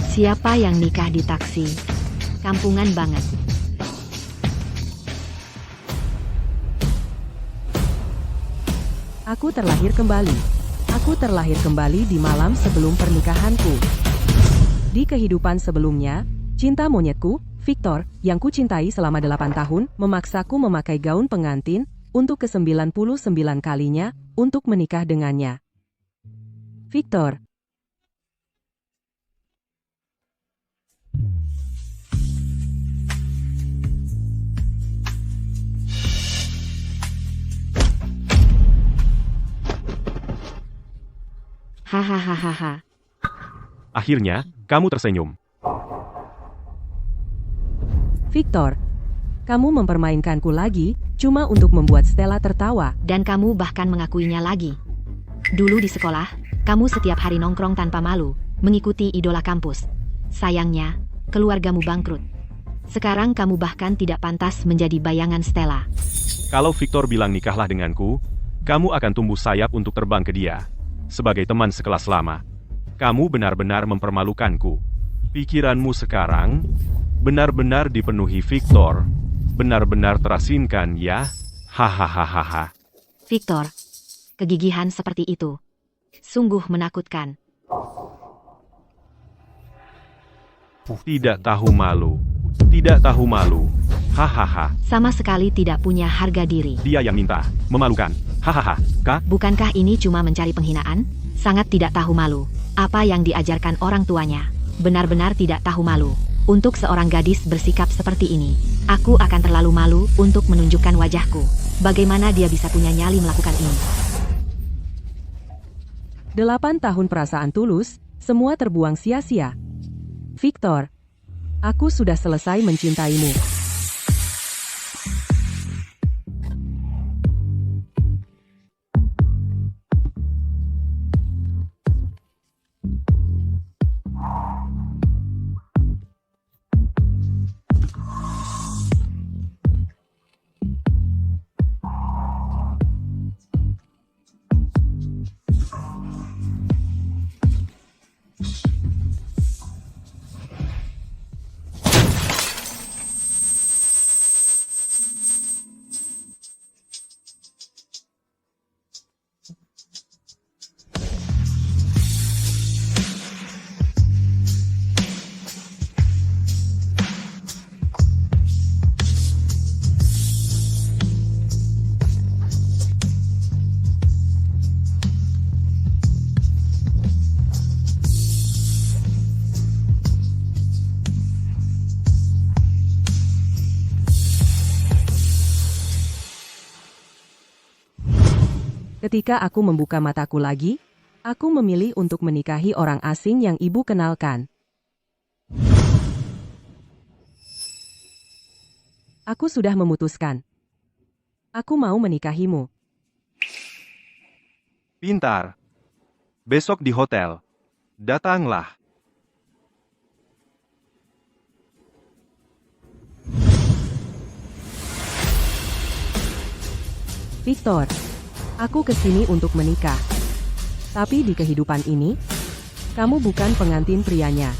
Siapa yang nikah di taksi? Kampungan banget. Aku terlahir kembali. Aku terlahir kembali di malam sebelum pernikahanku. Di kehidupan sebelumnya, cinta monyetku, Victor, yang kucintai selama 8 tahun, memaksaku memakai gaun pengantin, untuk ke-99 kalinya, untuk menikah dengannya. Victor. Hahaha. Akhirnya, kamu tersenyum. Victor. Kamu mempermainkanku lagi, cuma untuk membuat Stella tertawa. Dan kamu bahkan mengakuinya lagi. Dulu di sekolah, kamu setiap hari nongkrong tanpa malu, mengikuti idola kampus. Sayangnya, keluargamu bangkrut. Sekarang kamu bahkan tidak pantas menjadi bayangan Stella. Kalau Victor bilang nikahlah denganku, kamu akan tumbuh sayap untuk terbang ke dia. Sebagai teman sekelas lama, kamu benar-benar mempermalukanku. Pikiranmu sekarang benar-benar dipenuhi Victor. Benar-benar terasingkan ya? Hahaha. Victor, kegigihan seperti itu sungguh menakutkan. Tidak tahu malu. Tidak tahu malu. Hahaha. Sama sekali tidak punya harga diri. Dia yang minta. Memalukan. Hahaha. Kak? Bukankah ini cuma mencari penghinaan? Sangat tidak tahu malu. Apa yang diajarkan orang tuanya? Benar-benar tidak tahu malu. Untuk seorang gadis bersikap seperti ini, aku akan terlalu malu untuk menunjukkan wajahku. Bagaimana dia bisa punya nyali melakukan ini? 8 tahun perasaan tulus, semua terbuang sia-sia. Victor. Aku sudah selesai mencintaimu. Ketika aku membuka mataku lagi, aku memilih untuk menikahi orang asing yang ibu kenalkan. Aku sudah memutuskan. Aku mau menikahimu. Pintar. Besok di hotel. Datanglah. Victor. Aku kesini untuk menikah. Tapi di kehidupan ini, kamu bukan pengantin prianya.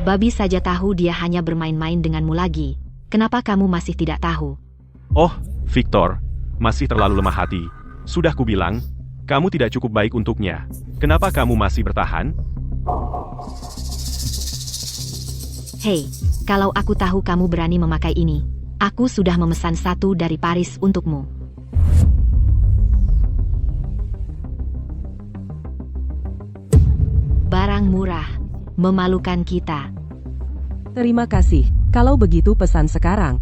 Babi saja tahu dia hanya bermain-main denganmu lagi. Kenapa kamu masih tidak tahu? Oh, Victor, masih terlalu lemah hati. Sudah kubilang, kamu tidak cukup baik untuknya. Kenapa kamu masih bertahan? Hei, kalau aku tahu kamu berani memakai ini, aku sudah memesan satu dari Paris untukmu. Barang murah, memalukan kita. Terima kasih, kalau begitu pesan sekarang.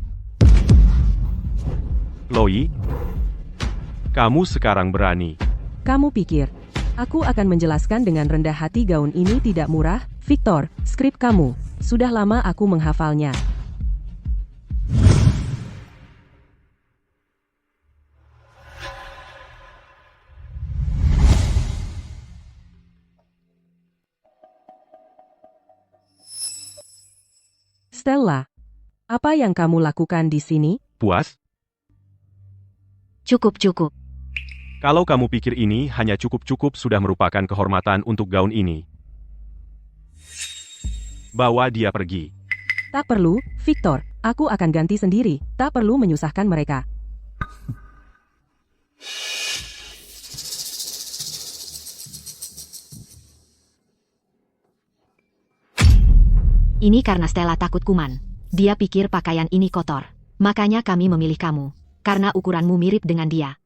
Chloe, kamu sekarang berani. Kamu pikir aku akan menjelaskan dengan rendah hati gaun ini tidak murah? Victor, skrip kamu. Sudah lama aku menghafalnya. Stella, apa yang kamu lakukan di sini? Puas? Cukup. Kalau kamu pikir ini hanya cukup-cukup sudah merupakan kehormatan untuk gaun ini. Bawa dia pergi. Tak perlu, Victor. Aku akan ganti sendiri. Tak perlu menyusahkan mereka. Ini karena Stella takut kuman. Dia pikir pakaian ini kotor. Makanya kami memilih kamu. Karena ukuranmu mirip dengan dia.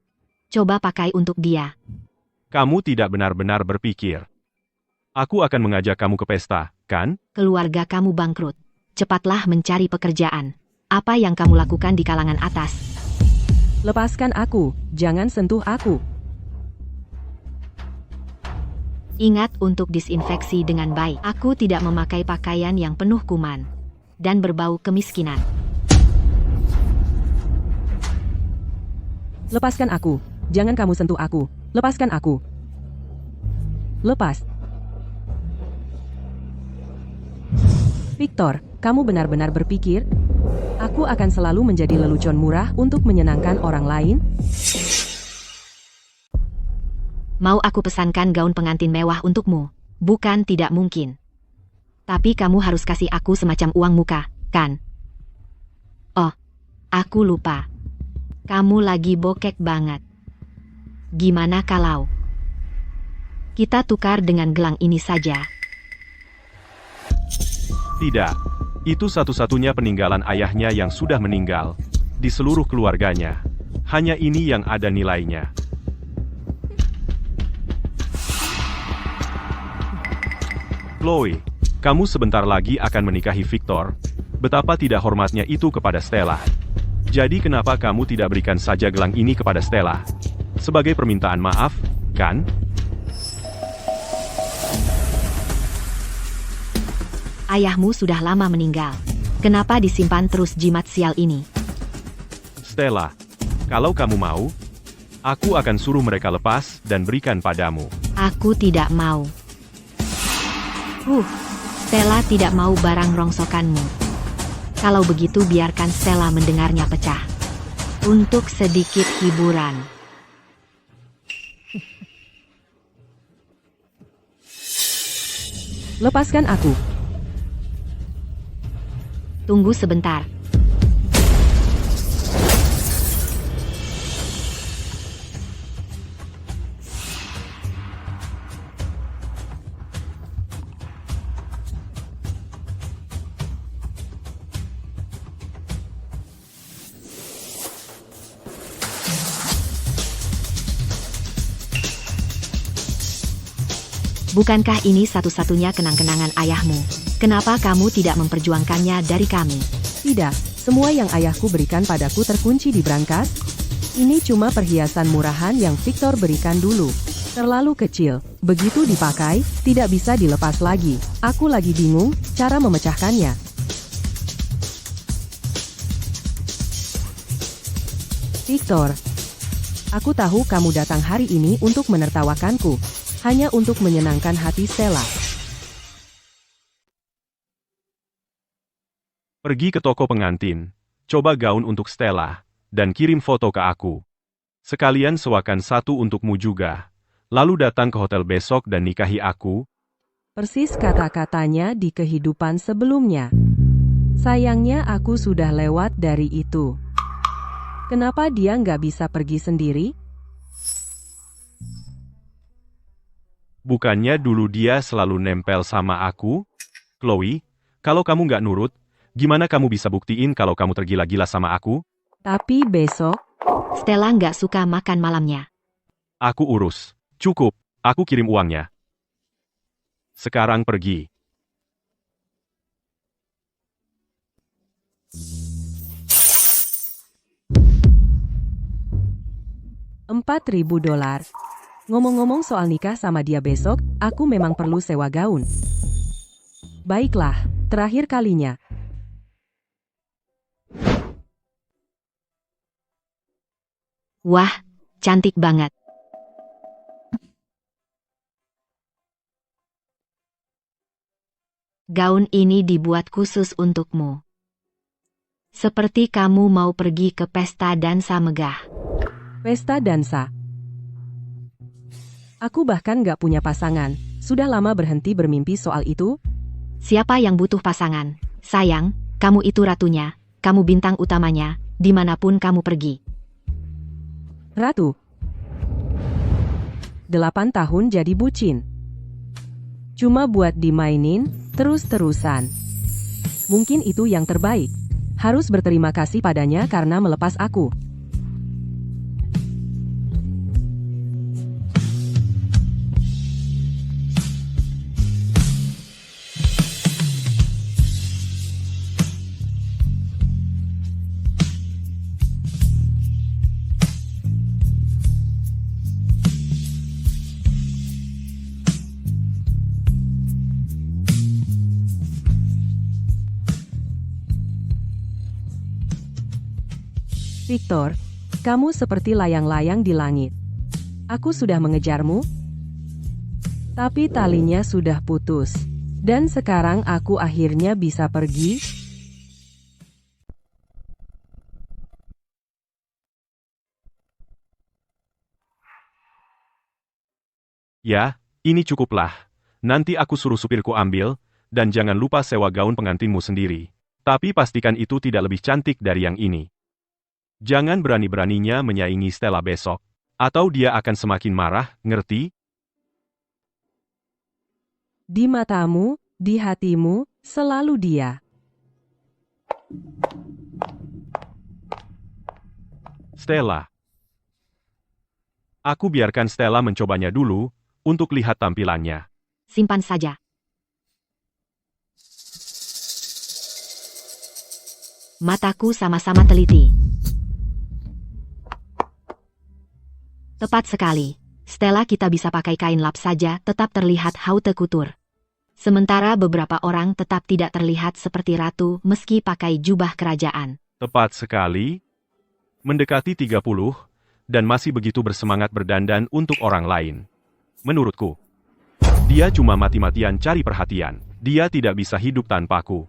Coba pakai untuk dia. Kamu tidak benar-benar berpikir. Aku akan mengajak kamu ke pesta, kan? Keluarga kamu bangkrut. Cepatlah mencari pekerjaan. Apa yang kamu lakukan di kalangan atas? Lepaskan aku. Jangan sentuh aku. Ingat untuk disinfeksi dengan baik. Aku tidak memakai pakaian yang penuh kuman. Dan berbau kemiskinan. Lepaskan aku. Jangan kamu sentuh aku. Lepaskan aku. Lepas. Victor, kamu benar-benar berpikir aku akan selalu menjadi lelucon murah untuk menyenangkan orang lain? Mau aku pesankan gaun pengantin mewah untukmu? Bukan tidak mungkin. Tapi kamu harus kasih aku semacam uang muka, kan? Oh, aku lupa. Kamu lagi bokek banget. Gimana kalau kita tukar dengan gelang ini saja? Tidak. Itu satu-satunya peninggalan ayahnya yang sudah meninggal. Di seluruh keluarganya. Hanya ini yang ada nilainya. Chloe, kamu sebentar lagi akan menikahi Victor. Betapa tidak hormatnya itu kepada Stella. Jadi kenapa kamu tidak berikan saja gelang ini kepada Stella? Sebagai permintaan maaf, kan? Ayahmu sudah lama meninggal. Kenapa disimpan terus jimat sial ini? Stella, kalau kamu mau, aku akan suruh mereka lepas dan berikan padamu. Aku tidak mau. Stella tidak mau barang rongsokanmu. Kalau begitu biarkan Stella mendengarnya pecah. Untuk sedikit hiburan. Lepaskan aku. Tunggu sebentar. Bukankah ini satu-satunya kenang-kenangan ayahmu? Kenapa kamu tidak memperjuangkannya dari kami? Tidak, semua yang ayahku berikan padaku terkunci di brankas. Ini cuma perhiasan murahan yang Victor berikan dulu. Terlalu kecil, begitu dipakai, tidak bisa dilepas lagi. Aku lagi bingung cara memecahkannya. Victor, aku tahu kamu datang hari ini untuk menertawakanku. Hanya untuk menyenangkan hati Stella. Pergi ke toko pengantin, coba gaun untuk Stella, dan kirim foto ke aku. Sekalian sewakan satu untukmu juga. Lalu datang ke hotel besok dan nikahi aku. Persis kata-katanya di kehidupan sebelumnya. Sayangnya aku sudah lewat dari itu. Kenapa dia nggak bisa pergi sendiri? Bukannya dulu dia selalu nempel sama aku? Chloe, kalau kamu nggak nurut, gimana kamu bisa buktiin kalau kamu tergila-gila sama aku? Tapi besok, Stella nggak suka makan malamnya. Aku urus. Cukup, aku kirim uangnya. Sekarang pergi. $4.000. Ngomong-ngomong soal nikah sama dia besok, aku memang perlu sewa gaun. Baiklah, terakhir kalinya. Wah, cantik banget. Gaun ini dibuat khusus untukmu. Seperti kamu mau pergi ke pesta dansa megah. Pesta dansa. Aku bahkan gak punya pasangan. Sudah lama berhenti bermimpi soal itu. Siapa yang butuh pasangan? Sayang, kamu itu ratunya, kamu bintang utamanya, dimanapun kamu pergi. Ratu. 8 tahun jadi bucin. Cuma buat dimainin, terus-terusan. Mungkin itu yang terbaik. Harus berterima kasih padanya karena melepas aku. Victor, kamu seperti layang-layang di langit. Aku sudah mengejarmu, tapi talinya sudah putus. Dan sekarang aku akhirnya bisa pergi. Ya, ini cukuplah. Nanti aku suruh supirku ambil, dan jangan lupa sewa gaun pengantinmu sendiri. Tapi pastikan itu tidak lebih cantik dari yang ini. Jangan berani-beraninya menyaingi Stella besok, atau dia akan semakin marah, ngerti? Di matamu, di hatimu, selalu dia. Stella. Aku biarkan Stella mencobanya dulu, untuk lihat tampilannya. Simpan saja. Mataku sama-sama teliti. Tepat sekali. Stella kita bisa pakai kain lap saja tetap terlihat haute couture. Sementara beberapa orang tetap tidak terlihat seperti ratu meski pakai jubah kerajaan. Tepat sekali. Mendekati 30, dan masih begitu bersemangat berdandan untuk orang lain. Menurutku, dia cuma mati-matian cari perhatian. Dia tidak bisa hidup tanpaku.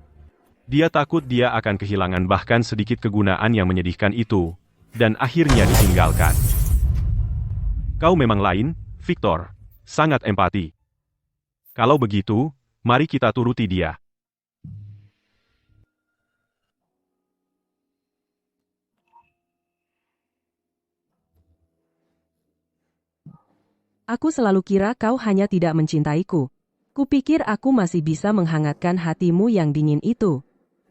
Dia takut dia akan kehilangan bahkan sedikit kegunaan yang menyedihkan itu, dan akhirnya ditinggalkan. Kau memang lain, Victor. Sangat empati. Kalau begitu, mari kita turuti dia. Aku selalu kira kau hanya tidak mencintaiku. Kupikir aku masih bisa menghangatkan hatimu yang dingin itu.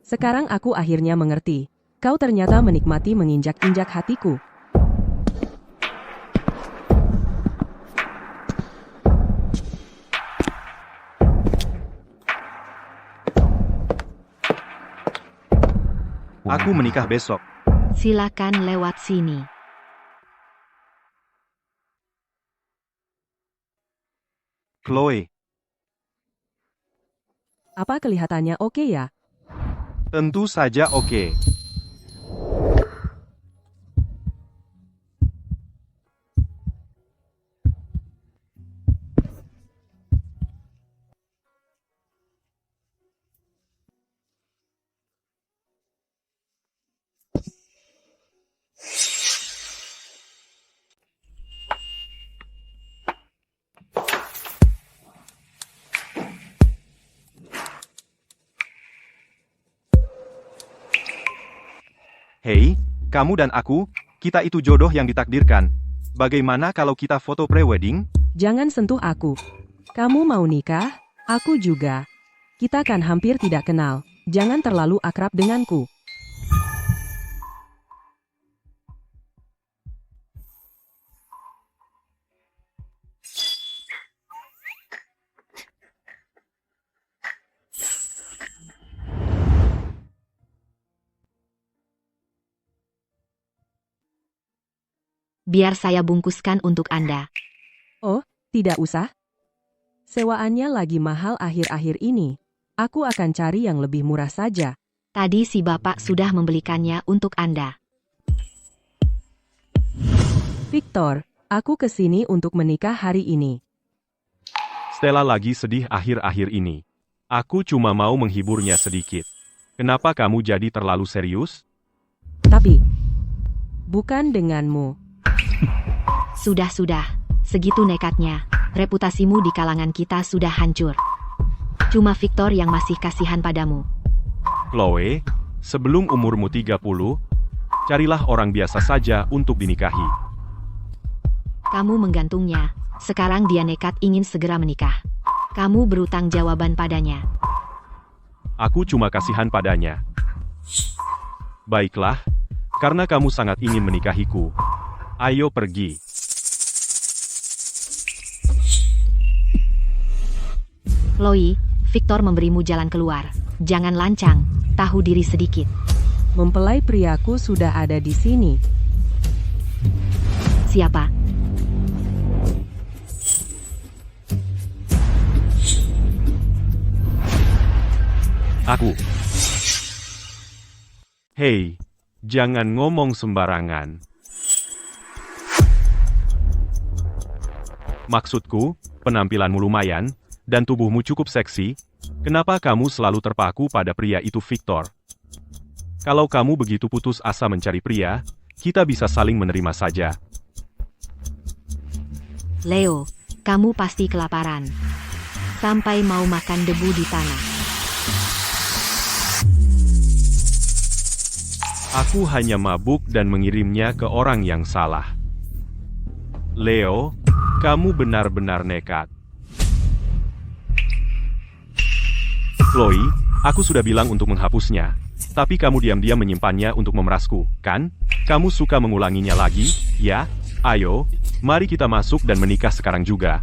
Sekarang aku akhirnya mengerti. Kau ternyata menikmati menginjak-injak hatiku. Aku menikah besok. Silakan lewat sini. Chloe. Apa kelihatannya oke ya? Tentu saja oke. Hei, kamu dan aku, kita itu jodoh yang ditakdirkan. Bagaimana kalau kita foto pre-wedding? Jangan sentuh aku. Kamu mau nikah? Aku juga. Kita kan hampir tidak kenal. Jangan terlalu akrab denganku. Biar saya bungkuskan untuk Anda. Oh, tidak usah. Sewaannya lagi mahal akhir-akhir ini. Aku akan cari yang lebih murah saja. Tadi si bapak sudah membelikannya untuk Anda. Victor, aku kesini untuk menikah hari ini. Stella lagi sedih akhir-akhir ini. Aku cuma mau menghiburnya sedikit. Kenapa kamu jadi terlalu serius? Tapi, bukan denganmu. Sudah. Segitu nekatnya. Reputasimu di kalangan kita sudah hancur. Cuma Victor yang masih kasihan padamu. Chloe, sebelum umurmu 30, carilah orang biasa saja untuk dinikahi. Kamu menggantungnya. Sekarang dia nekat ingin segera menikah. Kamu berutang jawaban padanya. Aku cuma kasihan padanya. Baiklah, karena kamu sangat ingin menikahiku. Ayo pergi. Chloe, Victor memberimu jalan keluar. Jangan lancang, tahu diri sedikit. Mempelai priaku sudah ada di sini. Siapa? Aku. Hei, jangan ngomong sembarangan. Maksudku, penampilanmu lumayan, dan tubuhmu cukup seksi. Kenapa kamu selalu terpaku pada pria itu, Victor? Kalau kamu begitu putus asa mencari pria, kita bisa saling menerima saja. Leo, kamu pasti kelaparan. Sampai mau makan debu di tanah. Aku hanya mabuk dan mengirimnya ke orang yang salah. Leo, kamu benar-benar nekat. Chloe, aku sudah bilang untuk menghapusnya. Tapi kamu diam-diam menyimpannya untuk memerasku, kan? Kamu suka mengulanginya lagi, ya? Ayo, mari kita masuk dan menikah sekarang juga.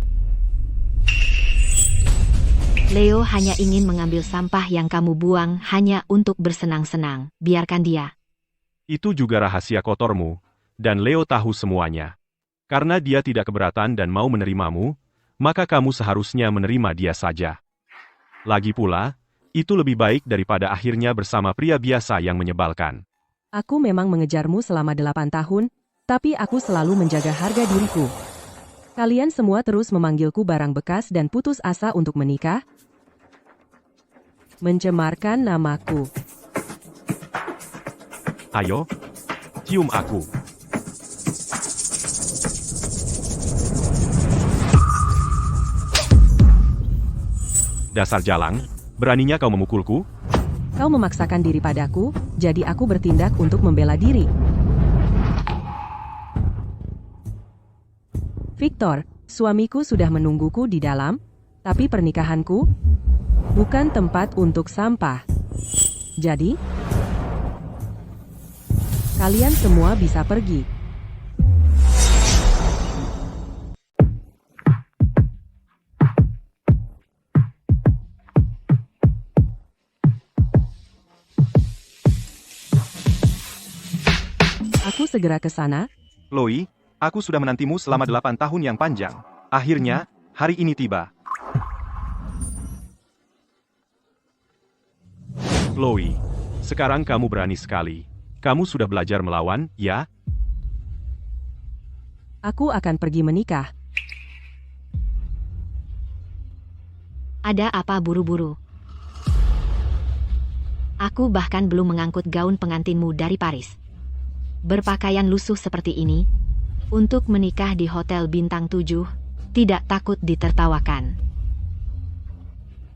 Leo hanya ingin mengambil sampah yang kamu buang hanya untuk bersenang-senang. Biarkan dia. Itu juga rahasia kotormu, dan Leo tahu semuanya. Karena dia tidak keberatan dan mau menerimamu, maka kamu seharusnya menerima dia saja. Lagi pula, itu lebih baik daripada akhirnya bersama pria biasa yang menyebalkan. Aku memang mengejarmu selama 8 tahun, tapi aku selalu menjaga harga diriku. Kalian semua terus memanggilku barang bekas dan putus asa untuk menikah. Mencemarkan namaku. Ayo, cium aku. Dasar jalang, beraninya kau memukulku? Kau memaksakan diri padaku, jadi aku bertindak untuk membela diri. Victor, suamiku sudah menungguku di dalam, tapi pernikahanku bukan tempat untuk sampah. Jadi, kalian semua bisa pergi. Aku segera ke sana. Chloe, aku sudah menantimu selama 8 tahun yang panjang. Akhirnya, hari ini tiba. Chloe, sekarang kamu berani sekali. Kamu sudah belajar melawan, ya? Aku akan pergi menikah. Ada apa buru-buru? Aku bahkan belum mengangkut gaun pengantinmu dari Paris. Berpakaian lusuh seperti ini, untuk menikah di hotel bintang 7, tidak takut ditertawakan.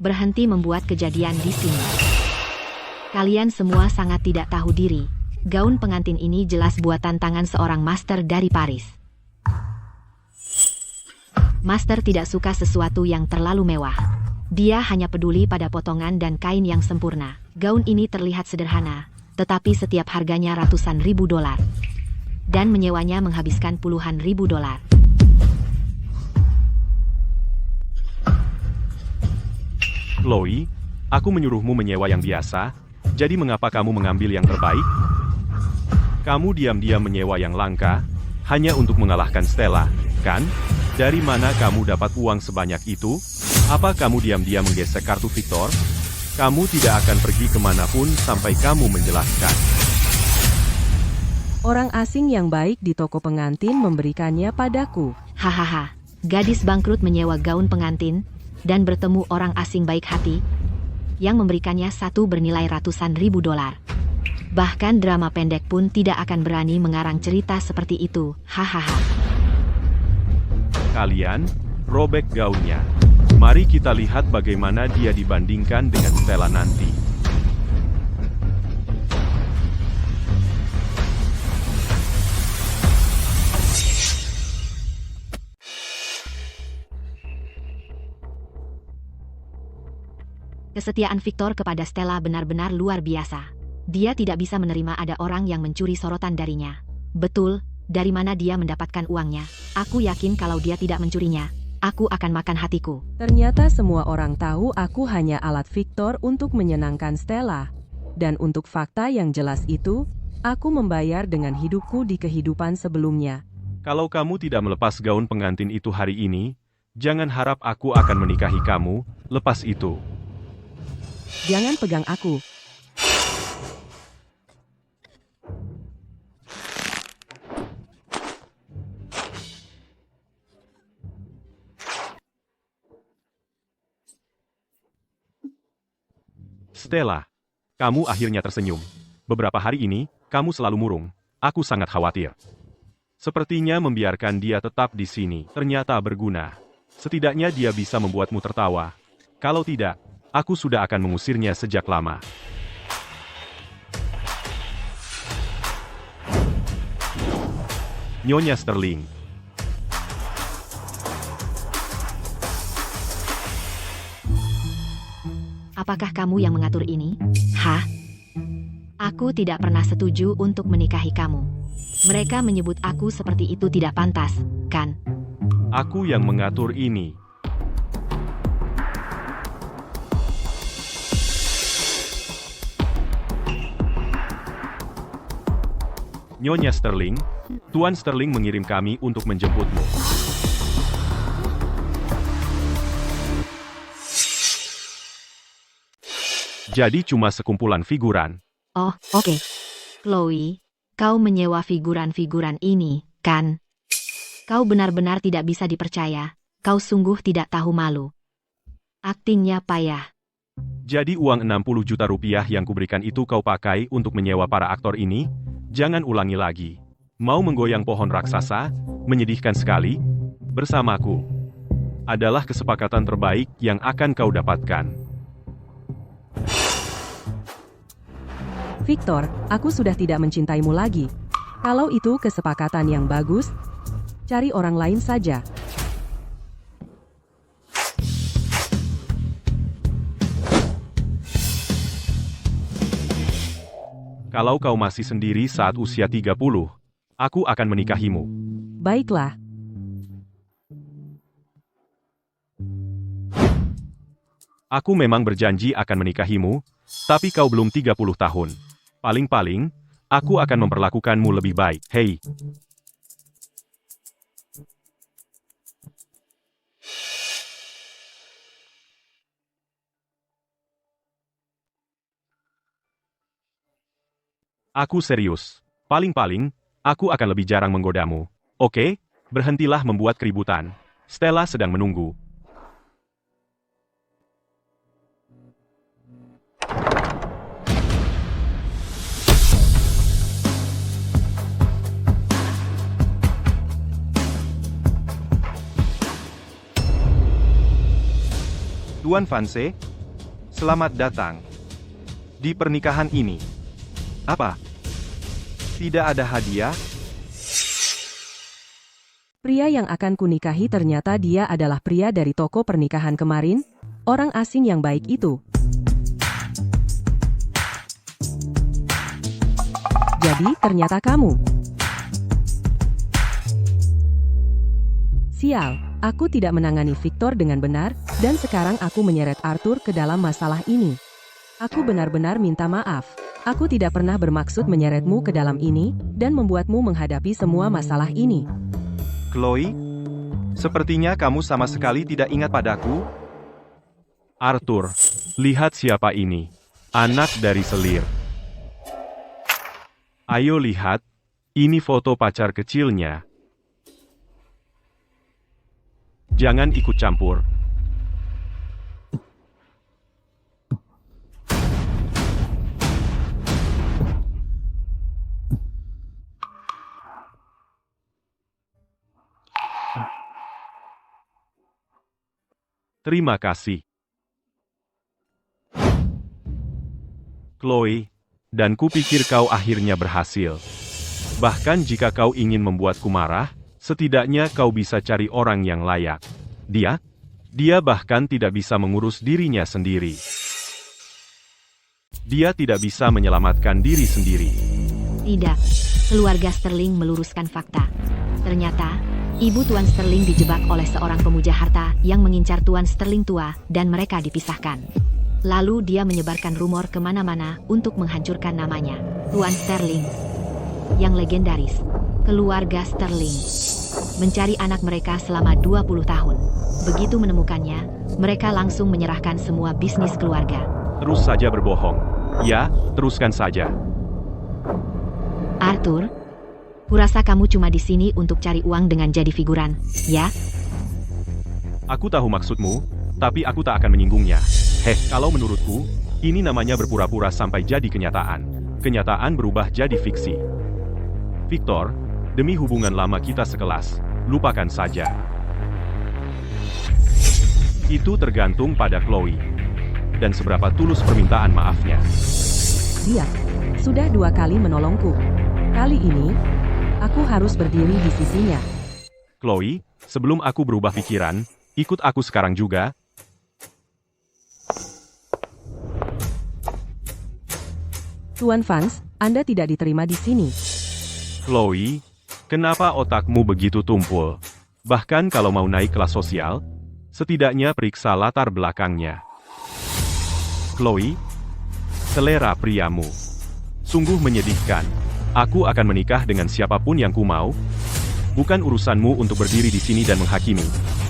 Berhenti membuat kejadian di sini. Kalian semua sangat tidak tahu diri. Gaun pengantin ini jelas buatan tangan seorang master dari Paris. Master tidak suka sesuatu yang terlalu mewah. Dia hanya peduli pada potongan dan kain yang sempurna. Gaun ini terlihat sederhana, tetapi setiap harganya ratusan ribu dolar. Dan menyewanya menghabiskan puluhan ribu dolar. Chloe, aku menyuruhmu menyewa yang biasa, jadi mengapa kamu mengambil yang terbaik? Kamu diam-diam menyewa yang langka, hanya untuk mengalahkan Stella, kan? Dari mana kamu dapat uang sebanyak itu? Apa kamu diam-diam menggesek kartu Victor? Kamu tidak akan pergi kemanapun sampai kamu menjelaskan. Orang asing yang baik di toko pengantin memberikannya padaku. Hahaha, gadis bangkrut menyewa gaun pengantin, dan bertemu orang asing baik hati, yang memberikannya satu bernilai ratusan ribu dolar. Bahkan drama pendek pun tidak akan berani mengarang cerita seperti itu, hahaha. Kalian, robek gaunnya. Mari kita lihat bagaimana dia dibandingkan dengan Stella nanti. Kesetiaan Victor kepada Stella benar-benar luar biasa. Dia tidak bisa menerima ada orang yang mencuri sorotan darinya. Betul, dari mana dia mendapatkan uangnya? Aku yakin kalau dia tidak mencurinya, aku akan makan hatiku. Ternyata semua orang tahu aku hanya alat Victor untuk menyenangkan Stella. Dan untuk fakta yang jelas itu, aku membayar dengan hidupku di kehidupan sebelumnya. Kalau kamu tidak melepas gaun pengantin itu hari ini, jangan harap aku akan menikahi kamu. Lepas itu. Jangan pegang aku. Stella, kamu akhirnya tersenyum. Beberapa hari ini, kamu selalu murung. Aku sangat khawatir. Sepertinya membiarkan dia tetap di sini ternyata berguna. Setidaknya dia bisa membuatmu tertawa. Kalau tidak, aku sudah akan mengusirnya sejak lama. Nyonya Sterling. Apakah kamu yang mengatur ini? Hah? Aku tidak pernah setuju untuk menikahi kamu. Mereka menyebut aku seperti itu tidak pantas, kan? Aku yang mengatur ini. Nyonya Sterling, Tuan Sterling mengirim kami untuk menjemputmu. Jadi cuma sekumpulan figuran. Oh, oke. Chloe, kau menyewa figuran-figuran ini, kan? Kau benar-benar tidak bisa dipercaya. Kau sungguh tidak tahu malu. Aktingnya payah. Jadi uang 60 juta rupiah yang kuberikan itu kau pakai untuk menyewa para aktor ini? Jangan ulangi lagi. Mau menggoyang pohon raksasa? Menyedihkan sekali. Bersamaku. Adalah kesepakatan terbaik yang akan kau dapatkan. Victor, aku sudah tidak mencintaimu lagi. Kalau itu kesepakatan yang bagus, cari orang lain saja. Kalau kau masih sendiri saat usia 30, aku akan menikahimu. Baiklah. Aku memang berjanji akan menikahimu, tapi kau belum 30 tahun. Paling-paling, aku akan memperlakukanmu lebih baik. Hei. Aku serius. Paling-paling, aku akan lebih jarang menggodamu. Oke, berhentilah membuat keributan. Stella sedang menunggu. Tuan Vance, selamat datang di pernikahan ini. Apa? Tidak ada hadiah? Pria yang akan kunikahi ternyata dia adalah pria dari toko pernikahan kemarin, orang asing yang baik itu. Jadi ternyata kamu. Sial, aku tidak menangani Victor dengan benar, dan sekarang aku menyeret Arthur ke dalam masalah ini. Aku benar-benar minta maaf. Aku tidak pernah bermaksud menyeretmu ke dalam ini, dan membuatmu menghadapi semua masalah ini. Chloe, Sepertinya kamu sama sekali tidak ingat padaku. Arthur, lihat siapa ini. Anak dari selir. Ayo lihat, ini foto pacar kecilnya. Jangan ikut campur. Terima kasih. Chloe, dan kupikir kau akhirnya berhasil. Bahkan jika kau ingin membuatku marah, setidaknya kau bisa cari orang yang layak. Dia bahkan tidak bisa mengurus dirinya sendiri. Dia tidak bisa menyelamatkan diri sendiri. Tidak, keluarga Sterling meluruskan fakta. Ternyata, ibu Tuan Sterling dijebak oleh seorang pemuja harta yang mengincar Tuan Sterling tua dan mereka dipisahkan. Lalu dia menyebarkan rumor kemana-mana untuk menghancurkan namanya. Tuan Sterling yang legendaris, keluarga Sterling, mencari anak mereka selama 20 tahun. Begitu menemukannya, mereka langsung menyerahkan semua bisnis keluarga. Terus saja berbohong. Ya, teruskan saja. Arthur, kurasa kamu cuma di sini untuk cari uang dengan jadi figuran, ya? Aku tahu maksudmu, tapi aku tak akan menyinggungnya. Kalau menurutku, ini namanya berpura-pura sampai jadi kenyataan. Kenyataan berubah jadi fiksi. Victor, demi hubungan lama kita sekelas, lupakan saja. Itu tergantung pada Chloe. Dan seberapa tulus permintaan maafnya. Dia sudah 2 kali menolongku. Kali ini, aku harus berdiri di sisinya. Chloe, sebelum aku berubah pikiran, ikut aku sekarang juga. Tuan Vance, Anda tidak diterima di sini. Chloe, kenapa otakmu begitu tumpul? Bahkan kalau mau naik kelas sosial, setidaknya periksa latar belakangnya. Chloe, selera priamu sungguh menyedihkan. Aku akan menikah dengan siapapun yang ku mau. Bukan urusanmu untuk berdiri di sini dan menghakimi.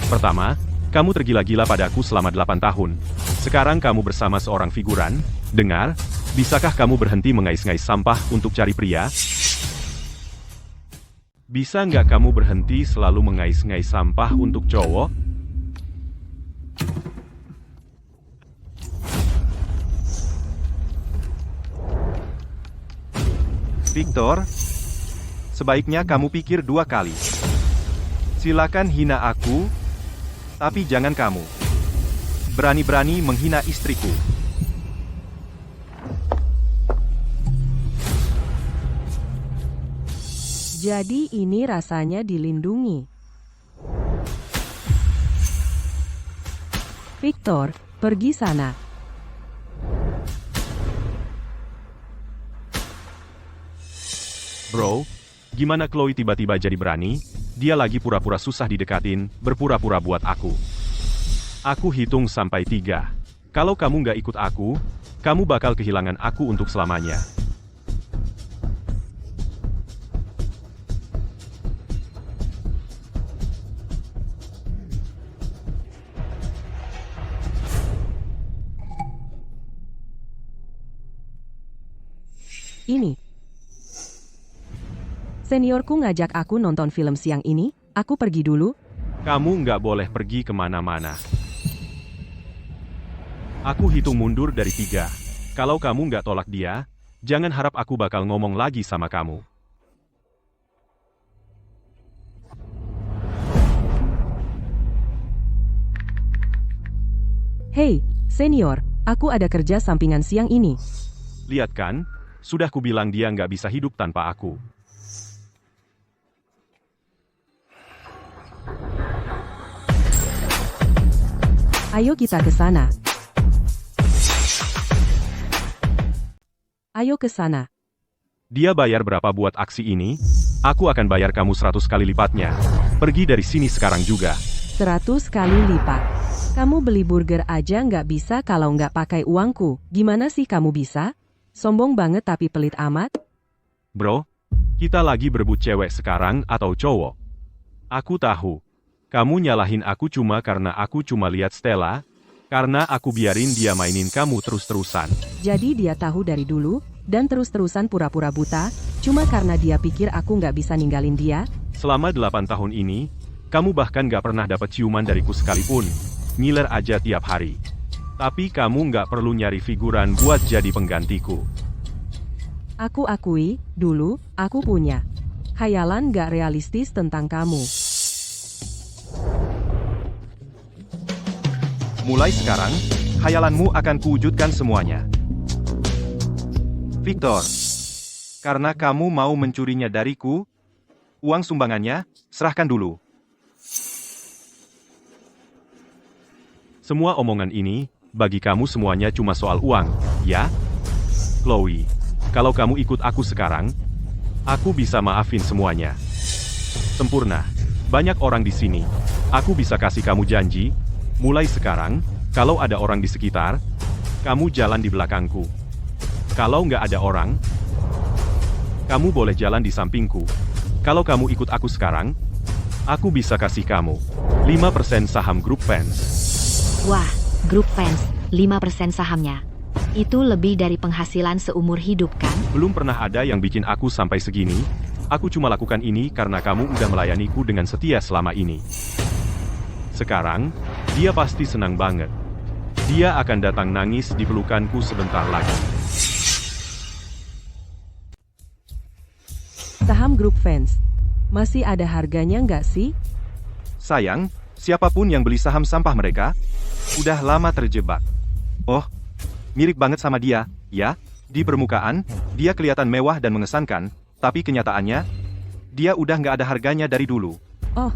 Pertama, kamu tergila-gila padaku selama 8 tahun. Sekarang kamu bersama seorang figuran. Dengar, bisakah kamu berhenti mengais-ngais sampah untuk cari pria? Bisa nggak kamu berhenti selalu mengais-ngais sampah untuk cowok? Victor, sebaiknya kamu pikir 2 kali. Silakan hina aku, tapi jangan kamu berani-berani menghina istriku. Jadi ini rasanya dilindungi. Victor, pergi sana. Bro, gimana Chloe tiba-tiba jadi berani? Dia lagi pura-pura susah didekatin, berpura-pura buat aku. Aku hitung sampai 3. Kalau kamu nggak ikut aku, kamu bakal kehilangan aku untuk selamanya. Ini. Seniorku ngajak aku nonton film siang ini, aku pergi dulu. Kamu nggak boleh pergi kemana-mana. Aku hitung mundur dari 3. Kalau kamu nggak tolak dia, jangan harap aku bakal ngomong lagi sama kamu. Hei, senior, aku ada kerja sampingan siang ini. Lihat kan, sudah kubilang dia nggak bisa hidup tanpa aku. Ayo kita ke sana. Ayo ke sana. Dia bayar berapa buat aksi ini? Aku akan bayar kamu 100 kali lipatnya. Pergi dari sini sekarang juga. 100 kali lipat. Kamu beli burger aja nggak bisa kalau nggak pakai uangku. Gimana sih kamu bisa? Sombong banget tapi pelit amat. Bro, kita lagi berebut cewek sekarang atau cowok? Aku tahu. Kamu nyalahin aku cuma karena aku cuma lihat Stella, karena aku biarin dia mainin kamu terus-terusan. Jadi dia tahu dari dulu, dan terus-terusan pura-pura buta, cuma karena dia pikir aku nggak bisa ninggalin dia? Selama 8 tahun ini, kamu bahkan nggak pernah dapat ciuman dariku sekalipun. Ngiler aja tiap hari. Tapi kamu nggak perlu nyari figuran buat jadi penggantiku. Aku akui, dulu, aku punya khayalan nggak realistis tentang kamu. Mulai sekarang, khayalanmu akan kuwujudkan semuanya. Victor, karena kamu mau mencurinya dariku, uang sumbangannya, serahkan dulu. Semua omongan ini, bagi kamu semuanya cuma soal uang, ya? Chloe, kalau kamu ikut aku sekarang, aku bisa maafin semuanya. Sempurna. Banyak orang di sini. Aku bisa kasih kamu janji, mulai sekarang, kalau ada orang di sekitar, kamu jalan di belakangku. Kalau nggak ada orang, kamu boleh jalan di sampingku. Kalau kamu ikut aku sekarang, aku bisa kasih kamu 5% saham grup fans. Wah, grup fans, 5% sahamnya. Itu lebih dari penghasilan seumur hidup kan? Belum pernah ada yang bikin aku sampai segini. Aku cuma lakukan ini karena kamu udah melayaniku dengan setia selama ini. Sekarang, dia pasti senang banget. Dia akan datang nangis di pelukanku sebentar lagi. Saham grup fans, masih ada harganya nggak sih? Sayang, siapapun yang beli saham sampah mereka, udah lama terjebak. Oh, mirip banget sama dia, ya? Di permukaan, dia kelihatan mewah dan mengesankan, tapi kenyataannya, dia udah nggak ada harganya dari dulu. Oh,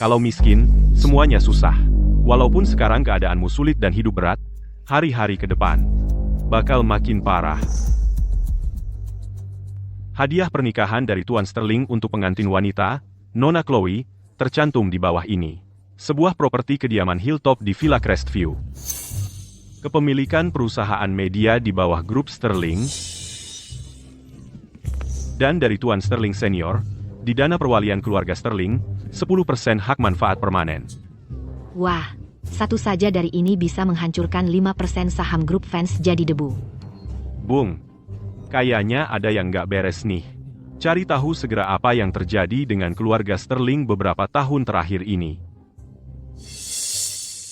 Kalau miskin, semuanya susah. Walaupun sekarang keadaanmu sulit dan hidup berat, hari-hari ke depan bakal makin parah. Hadiah pernikahan dari Tuan Sterling untuk pengantin wanita, Nona Chloe, tercantum di bawah ini. Sebuah properti kediaman hilltop di Villa Crestview. Kepemilikan perusahaan media di bawah grup Sterling. Dan dari Tuan Sterling Senior, di dana perwalian keluarga Sterling, 10% hak manfaat permanen. Wah, satu saja dari ini bisa menghancurkan 5% saham grup fans jadi debu. Bung, kayaknya ada yang nggak beres nih. Cari tahu segera apa yang terjadi dengan keluarga Sterling beberapa tahun terakhir ini.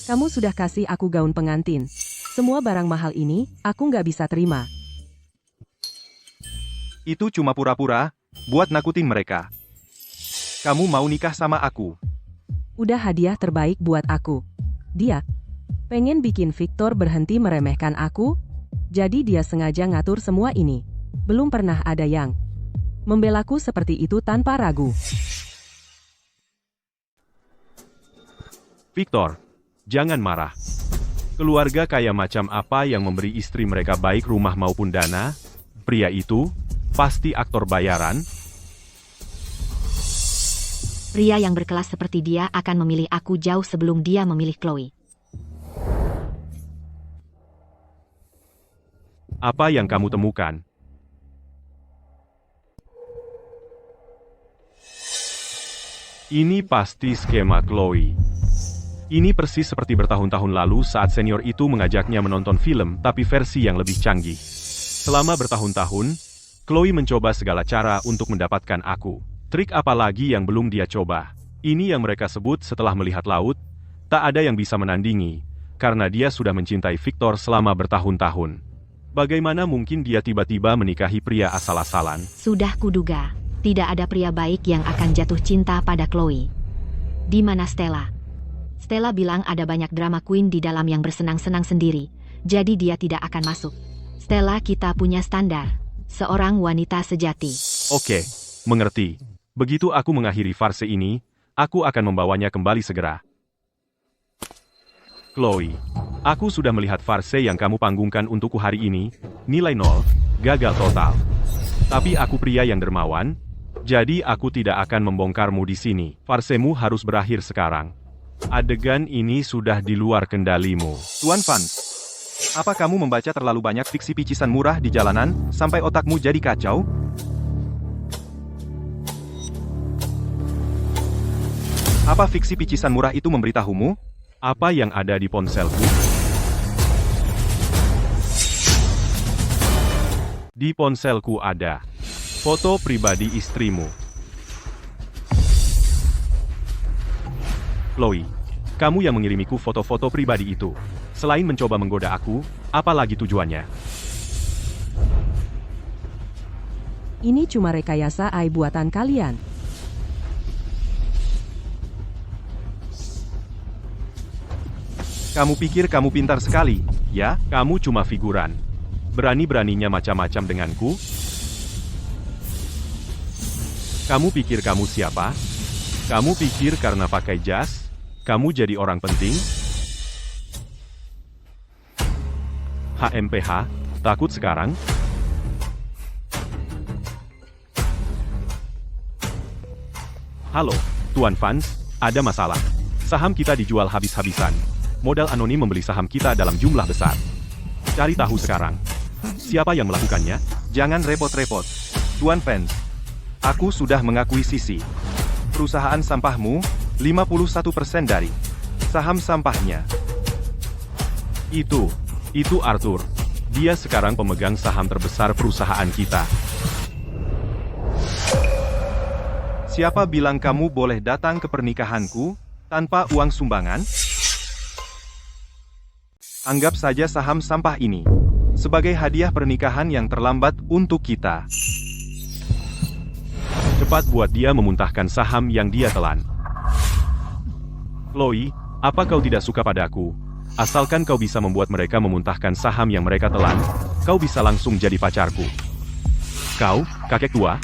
kamu sudah kasih aku gaun pengantin. Semua barang mahal ini, aku nggak bisa terima. Itu cuma pura-pura, buat nakutin mereka. Kamu mau nikah sama aku? Udah hadiah terbaik buat aku. Dia pengen bikin Victor berhenti meremehkan aku, jadi dia sengaja ngatur semua ini. Belum pernah ada yang membelaku seperti itu tanpa ragu. Victor, jangan marah. Keluarga kaya macam apa yang memberi istri mereka baik rumah maupun dana? Pria itu pasti aktor bayaran. Pria yang berkelas seperti dia akan memilih aku jauh sebelum dia memilih Chloe. Apa yang kamu temukan? Ini pasti skema Chloe. Ini persis seperti bertahun-tahun lalu saat senior itu mengajaknya menonton film tapi versi yang lebih canggih. Selama bertahun-tahun, Chloe mencoba segala cara untuk mendapatkan aku. Trik apa lagi yang belum dia coba? Ini yang mereka sebut setelah melihat laut, tak ada yang bisa menandingi, karena dia sudah mencintai Victor selama bertahun-tahun. Bagaimana mungkin dia tiba-tiba menikahi pria asal-asalan? Sudah kuduga, tidak ada pria baik yang akan jatuh cinta pada Chloe. Di mana Stella? Stella bilang ada banyak drama queen di dalam yang bersenang-senang sendiri, jadi dia tidak akan masuk. Stella, kita punya standar. Seorang wanita sejati. Oke, mengerti. Begitu aku mengakhiri farse ini, aku akan membawanya kembali segera. Chloe, aku sudah melihat farse yang kamu panggungkan untukku hari ini, nilai 0, gagal total. Tapi aku pria yang dermawan, jadi aku tidak akan membongkarmu di sini. Farsemu harus berakhir sekarang. Adegan ini sudah di luar kendalimu. Tuan Vance, apa kamu membaca terlalu banyak fiksi picisan murah di jalanan, sampai otakmu jadi kacau? Apa fiksi picisan murah itu memberitahumu? Apa yang ada di ponselku? Di ponselku ada foto pribadi istrimu. Chloe, kamu yang mengirimiku foto-foto pribadi itu. Selain mencoba menggoda aku, apa lagi tujuannya? Ini cuma rekayasa AI buatan kalian. Kamu pikir kamu pintar sekali, ya? Kamu cuma figuran. Berani-beraninya macam-macam denganku? Kamu pikir kamu siapa? Kamu pikir karena pakai jas, kamu jadi orang penting? HMPH, takut sekarang? Halo, Tuan Vance, ada masalah. Saham kita dijual habis-habisan. Modal anonim membeli saham kita dalam jumlah besar. Cari tahu sekarang. Siapa yang melakukannya? Jangan repot-repot. Tuan Vance, aku sudah mengakuisisi perusahaan sampahmu, 51% dari saham sampahnya. Itu Arthur. Dia sekarang pemegang saham terbesar perusahaan kita. Siapa bilang kamu boleh datang ke pernikahanku tanpa uang sumbangan? Anggap saja saham sampah ini sebagai hadiah pernikahan yang terlambat untuk kita. Cepat buat dia memuntahkan saham yang dia telan. Chloe, apa kau tidak suka padaku? Asalkan kau bisa membuat mereka memuntahkan saham yang mereka telan, kau bisa langsung jadi pacarku. Kau, kakek tua?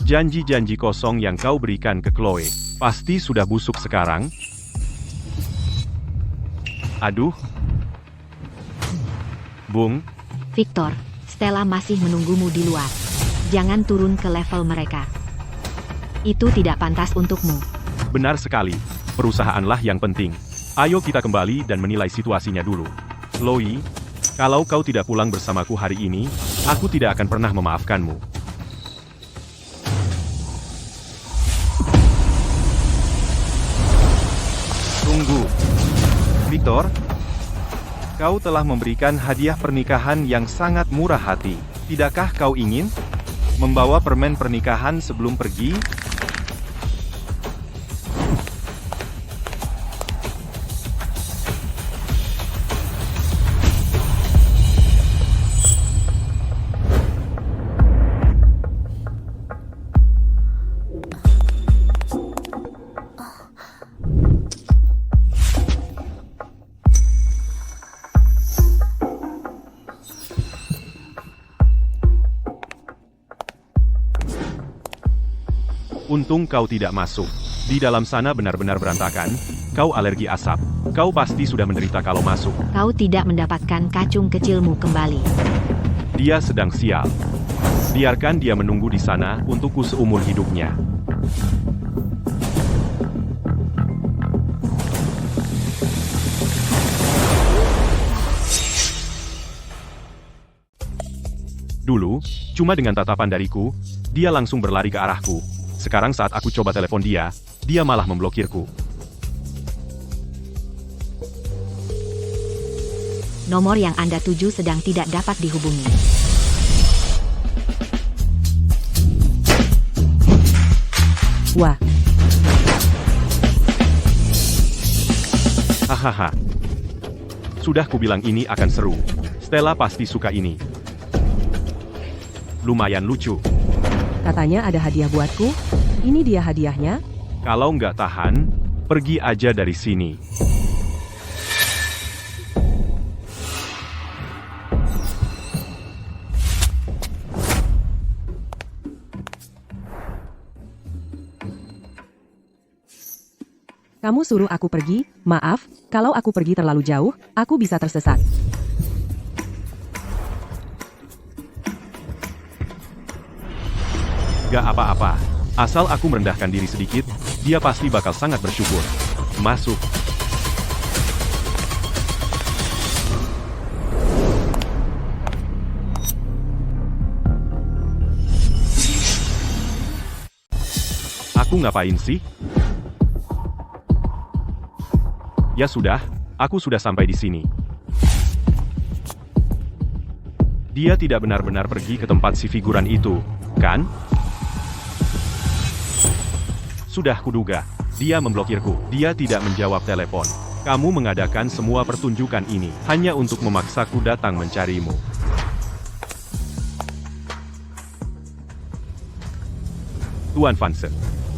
Janji-janji kosong yang kau berikan ke Chloe, pasti sudah busuk sekarang. Aduh. Bung, Victor, Stella masih menunggumu di luar. Jangan turun ke level mereka. Itu tidak pantas untukmu. benar sekali. Perusahaanlah yang penting. Ayo kita kembali dan menilai situasinya dulu. Chloe, kalau kau tidak pulang bersamaku hari ini, aku tidak akan pernah memaafkanmu. Tunggu. Victor, kau telah memberikan hadiah pernikahan yang sangat murah hati. Tidakkah kau ingin membawa permen pernikahan sebelum pergi? Untung kau tidak masuk. Di dalam sana benar-benar berantakan. Kau alergi asap. Kau pasti sudah menderita kalau masuk. Kau tidak mendapatkan kacung kecilmu kembali. Dia sedang sial. Biarkan dia menunggu di sana untukku seumur hidupnya. Dulu, cuma dengan tatapan dariku, dia langsung berlari ke arahku. Sekarang saat aku coba telepon dia, dia malah memblokirku. Nomor yang Anda tuju sedang tidak dapat dihubungi. Wah, Hahaha. Sudah kubilang ini akan seru. Stella pasti suka ini. Lumayan lucu. katanya ada hadiah buatku. Ini dia hadiahnya. Kalau nggak tahan, pergi aja dari sini. Kamu suruh aku pergi? Maaf, kalau aku pergi terlalu jauh, aku bisa tersesat. Gak apa-apa. Asal aku merendahkan diri sedikit, dia pasti bakal sangat bersyukur. Masuk. Aku ngapain sih? Ya sudah, aku sudah sampai di sini. Dia tidak benar-benar pergi ke tempat si figuran itu, kan? Sudah kuduga, dia memblokirku. Dia tidak menjawab telepon. Kamu mengadakan semua pertunjukan ini hanya untuk memaksaku datang mencarimu. Tuan Vanse,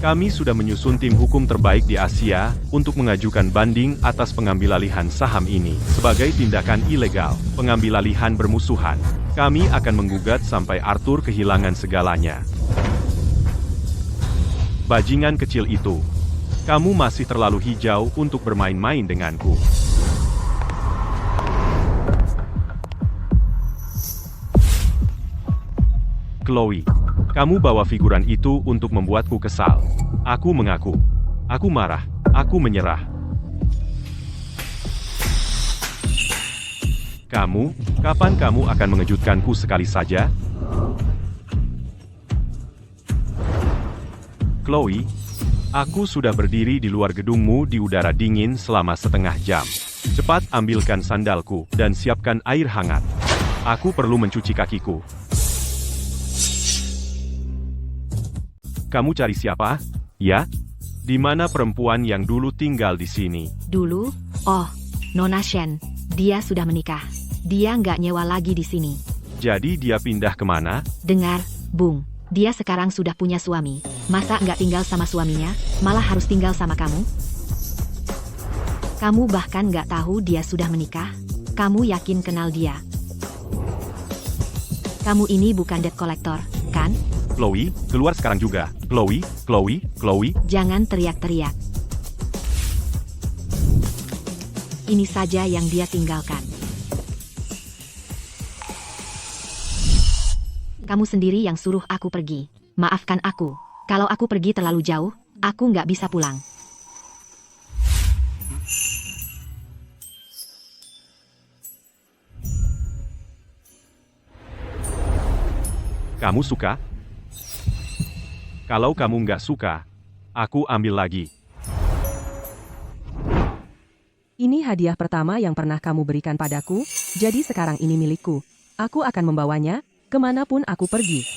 kami sudah menyusun tim hukum terbaik di Asia untuk mengajukan banding atas pengambilalihan saham ini sebagai tindakan ilegal, pengambilalihan bermusuhan. Kami akan menggugat sampai Arthur kehilangan segalanya. Bajingan kecil itu, kamu masih terlalu hijau untuk bermain-main denganku. Chloe, kamu bawa figuran itu untuk membuatku kesal. Aku mengaku. Aku marah. Aku menyerah. Kamu, kapan kamu akan mengejutkanku sekali saja? Chloe, aku sudah berdiri di luar gedungmu di udara dingin selama setengah jam. Cepat ambilkan sandalku dan siapkan air hangat. Aku perlu mencuci kakiku. Kamu cari siapa? Ya? Di mana perempuan yang dulu tinggal di sini? Dulu? Oh, Nona Shen. Dia sudah menikah. Dia nggak nyewa lagi di sini. Jadi dia pindah kemana? Dengar, Bung. Dia sekarang sudah punya suami. Masa nggak tinggal sama suaminya, malah harus tinggal sama kamu? Kamu bahkan nggak tahu dia sudah menikah? Kamu yakin kenal dia? Kamu ini bukan debt collector, kan? Chloe, keluar sekarang juga. Chloe, Chloe, Chloe. Jangan teriak-teriak. Ini saja yang dia tinggalkan. Kamu sendiri yang suruh aku pergi. Maafkan aku. Kalau aku pergi terlalu jauh, aku nggak bisa pulang. Kamu suka? Kalau kamu nggak suka, aku ambil lagi. Ini hadiah pertama yang pernah kamu berikan padaku, jadi sekarang ini milikku. Aku akan membawanya, kemanapun aku pergi.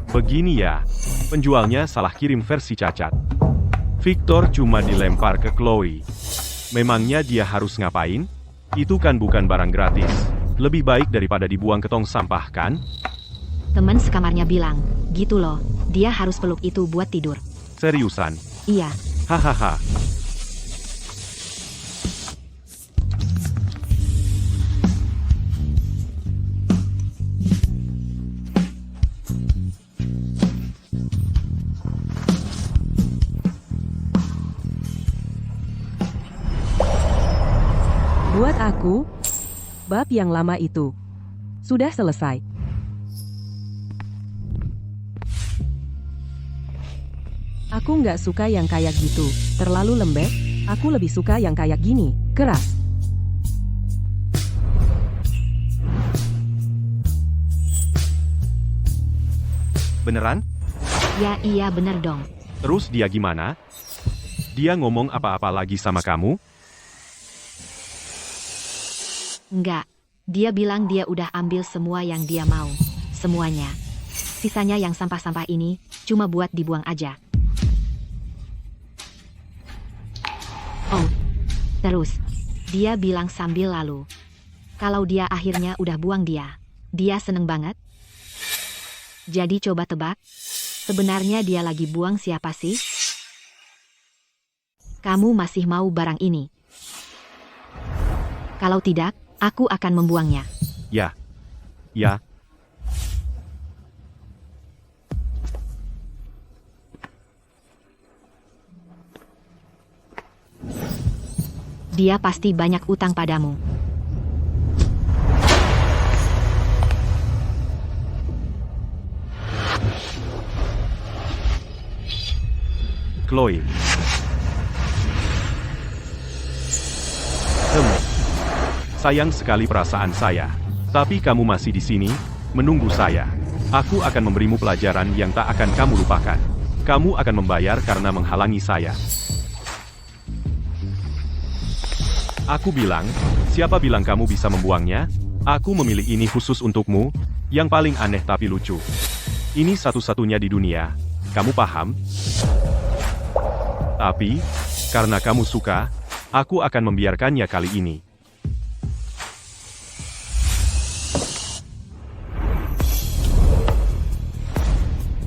Begini ya, penjualnya salah kirim versi cacat. Victor cuma dilempar ke Chloe. Memangnya dia harus ngapain? Itu kan bukan barang gratis. Lebih baik daripada dibuang ke tong sampah, kan? Teman sekamarnya bilang, gitu loh, dia harus peluk itu buat tidur. Seriusan? Iya. Hahaha. Buat aku, bab yang lama itu sudah selesai. Aku nggak suka yang kayak gitu, terlalu lembek. Aku lebih suka yang kayak gini, keras. Beneran? Ya iya bener dong. Terus dia gimana? Dia ngomong apa-apa lagi sama kamu? Enggak. Dia bilang dia udah ambil semua yang dia mau. Semuanya. Sisanya yang sampah-sampah ini, cuma buat dibuang aja. Oh. Terus. Dia bilang sambil lalu. Kalau dia akhirnya udah buang dia. Dia seneng banget. Jadi coba tebak. Sebenarnya dia lagi buang siapa sih? Kamu masih mau barang ini? Kalau tidak, aku akan membuangnya. Ya. Ya. Dia pasti banyak utang padamu. Chloe. Sayang sekali perasaan saya. Tapi kamu masih di sini, menunggu saya. Aku akan memberimu pelajaran yang tak akan kamu lupakan. Kamu akan membayar karena menghalangi saya. Aku bilang, siapa bilang kamu bisa membuangnya? Aku memilih ini khusus untukmu, yang paling aneh tapi lucu. Ini satu-satunya di dunia. Kamu paham? Tapi, karena kamu suka, aku akan membiarkannya kali ini.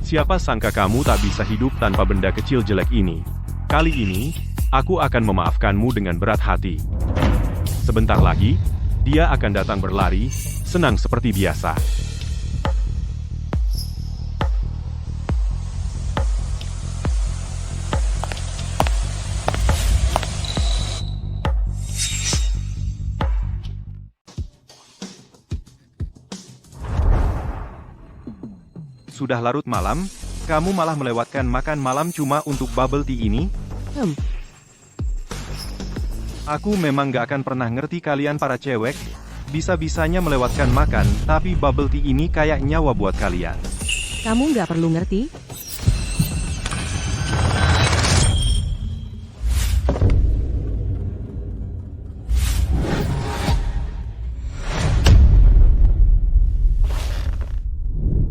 Siapa sangka kamu tak bisa hidup tanpa benda kecil jelek ini? Kali ini, aku akan memaafkanmu dengan berat hati. Sebentar lagi, dia akan datang berlari, senang seperti biasa. Sudah larut malam, kamu malah melewatkan makan malam cuma untuk bubble tea ini? Aku memang gak akan pernah ngerti kalian para cewek, bisa-bisanya melewatkan makan, tapi bubble tea ini kayak nyawa buat kalian. Kamu nggak perlu ngerti.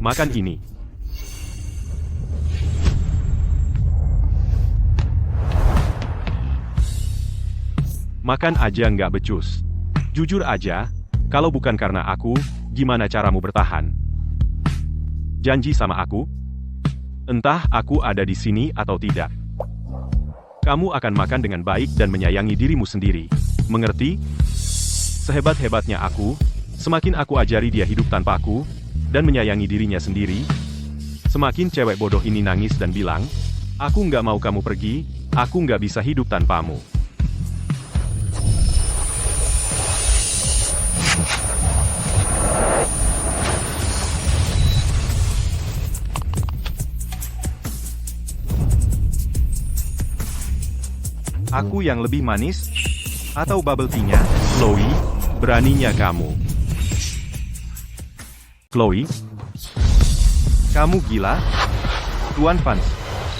Makan ini. Makan aja nggak becus. Jujur aja, kalau bukan karena aku, gimana caramu bertahan? Janji sama aku? Entah aku ada di sini atau tidak. Kamu akan makan dengan baik dan menyayangi dirimu sendiri. Mengerti? Sehebat-hebatnya aku, semakin aku ajari dia hidup tanpa aku, dan menyayangi dirinya sendiri, semakin cewek bodoh ini nangis dan bilang, aku nggak mau kamu pergi, aku nggak bisa hidup tanpamu. Aku yang lebih manis? Atau bubble tea-nya? Chloe, beraninya kamu. Chloe, Kamu gila? Tuan Vance,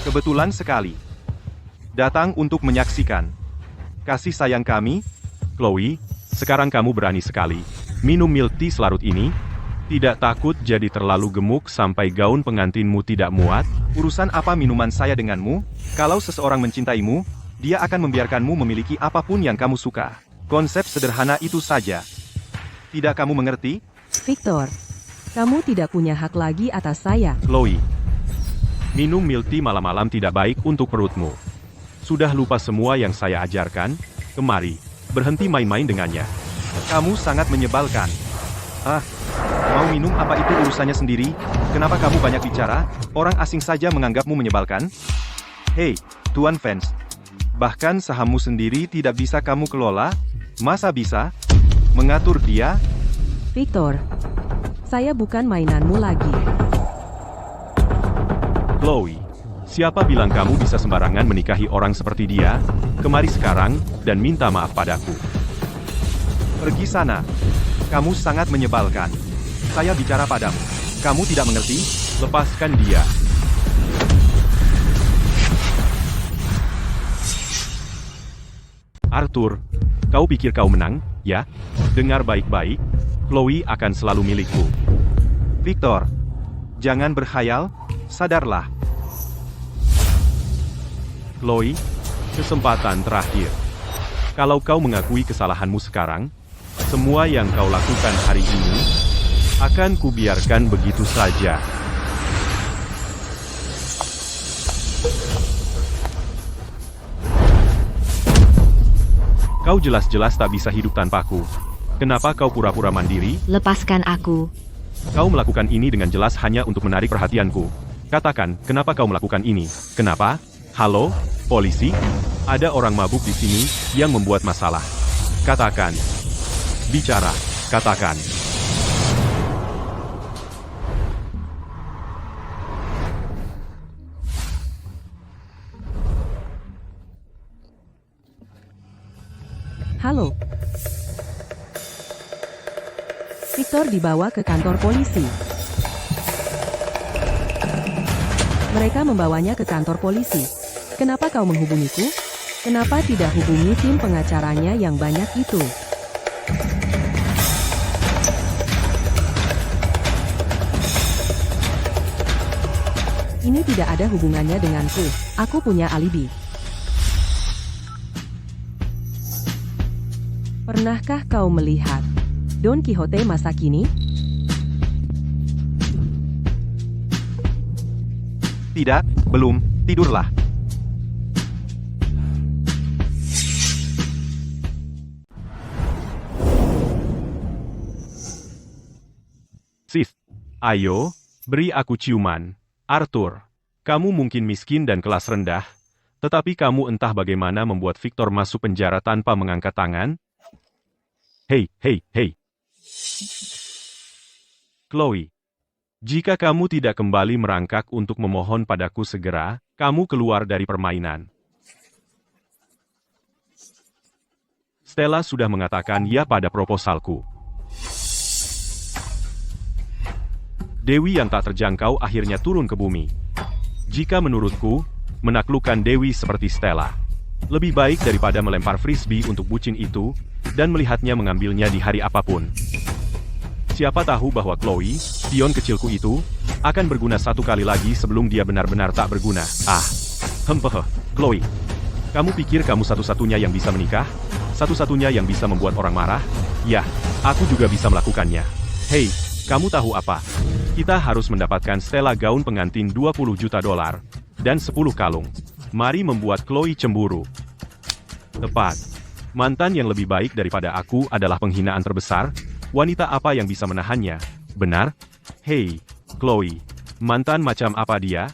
kebetulan sekali. Datang untuk menyaksikan kasih sayang kami. Chloe, sekarang kamu berani sekali. Minum milk tea selarut ini? Tidak takut jadi terlalu gemuk sampai gaun pengantinmu tidak muat? Urusan apa minuman saya denganmu? Kalau seseorang mencintaimu, dia akan membiarkanmu memiliki apapun yang kamu suka. Konsep sederhana itu saja. Tidak kamu mengerti? Victor, kamu tidak punya hak lagi atas saya. Chloe, minum milk tea malam-malam tidak baik untuk perutmu. Sudah lupa semua yang saya ajarkan? Kemari, berhenti main-main dengannya. Kamu sangat menyebalkan. Mau minum apa itu urusannya sendiri? Kenapa kamu banyak bicara? Orang asing saja menganggapmu menyebalkan? Hei, Tuan Vance. Bahkan sahammu sendiri tidak bisa kamu kelola? Masa bisa? Mengatur dia? Victor, saya bukan mainanmu lagi. Chloe, siapa bilang kamu bisa sembarangan menikahi orang seperti dia? Kemari sekarang, dan minta maaf padaku. Pergi sana. Kamu sangat menyebalkan. Saya bicara padamu. Kamu tidak mengerti? Lepaskan dia. Arthur, kau pikir kau menang, ya? Dengar baik-baik, Chloe akan selalu milikku. Victor, jangan berkhayal, sadarlah. Chloe, kesempatan terakhir. Kalau kau mengakui kesalahanmu sekarang, semua yang kau lakukan hari ini, akan kubiarkan begitu saja. Kau jelas-jelas tak bisa hidup tanpaku. Kenapa kau pura-pura mandiri? Lepaskan aku. Kau melakukan ini dengan jelas hanya untuk menarik perhatianku. Katakan, kenapa kau melakukan ini? Kenapa? Halo, polisi? Ada orang mabuk di sini yang membuat masalah. Katakan. Bicara, katakan. Halo. Victor dibawa ke kantor polisi. Mereka membawanya ke kantor polisi. Kenapa kau menghubungiku? Kenapa tidak hubungi tim pengacaranya yang banyak itu? Ini tidak ada hubungannya denganku. Aku punya alibi. Pernahkah kau melihat Don Quixote masa kini? Tidak, belum, tidurlah. Sis, ayo, beri aku ciuman. Arthur, kamu mungkin miskin dan kelas rendah, tetapi kamu entah bagaimana membuat Victor masuk penjara tanpa mengangkat tangan. Hei, hei, hei. Chloe, jika kamu tidak kembali merangkak untuk memohon padaku segera, kamu keluar dari permainan. Stella sudah mengatakan ya pada proposalku. Dewi yang tak terjangkau akhirnya turun ke bumi. Jika menurutku, menaklukkan Dewi seperti Stella lebih baik daripada melempar frisbee untuk bucin itu, dan melihatnya mengambilnya di hari apapun. Siapa tahu bahwa Chloe, pion kecilku itu, akan berguna satu kali lagi sebelum dia benar-benar tak berguna. Chloe. Kamu pikir kamu satu-satunya yang bisa menikah? Satu-satunya yang bisa membuat orang marah? Ya, aku juga bisa melakukannya. Hei, kamu tahu apa? Kita harus mendapatkan Stella gaun pengantin $20 juta dan 10 kalung. Mari membuat Chloe cemburu. Tepat. Mantan yang lebih baik daripada aku adalah penghinaan terbesar. Wanita apa yang bisa menahannya? Benar? Hei, Chloe. Mantan macam apa dia?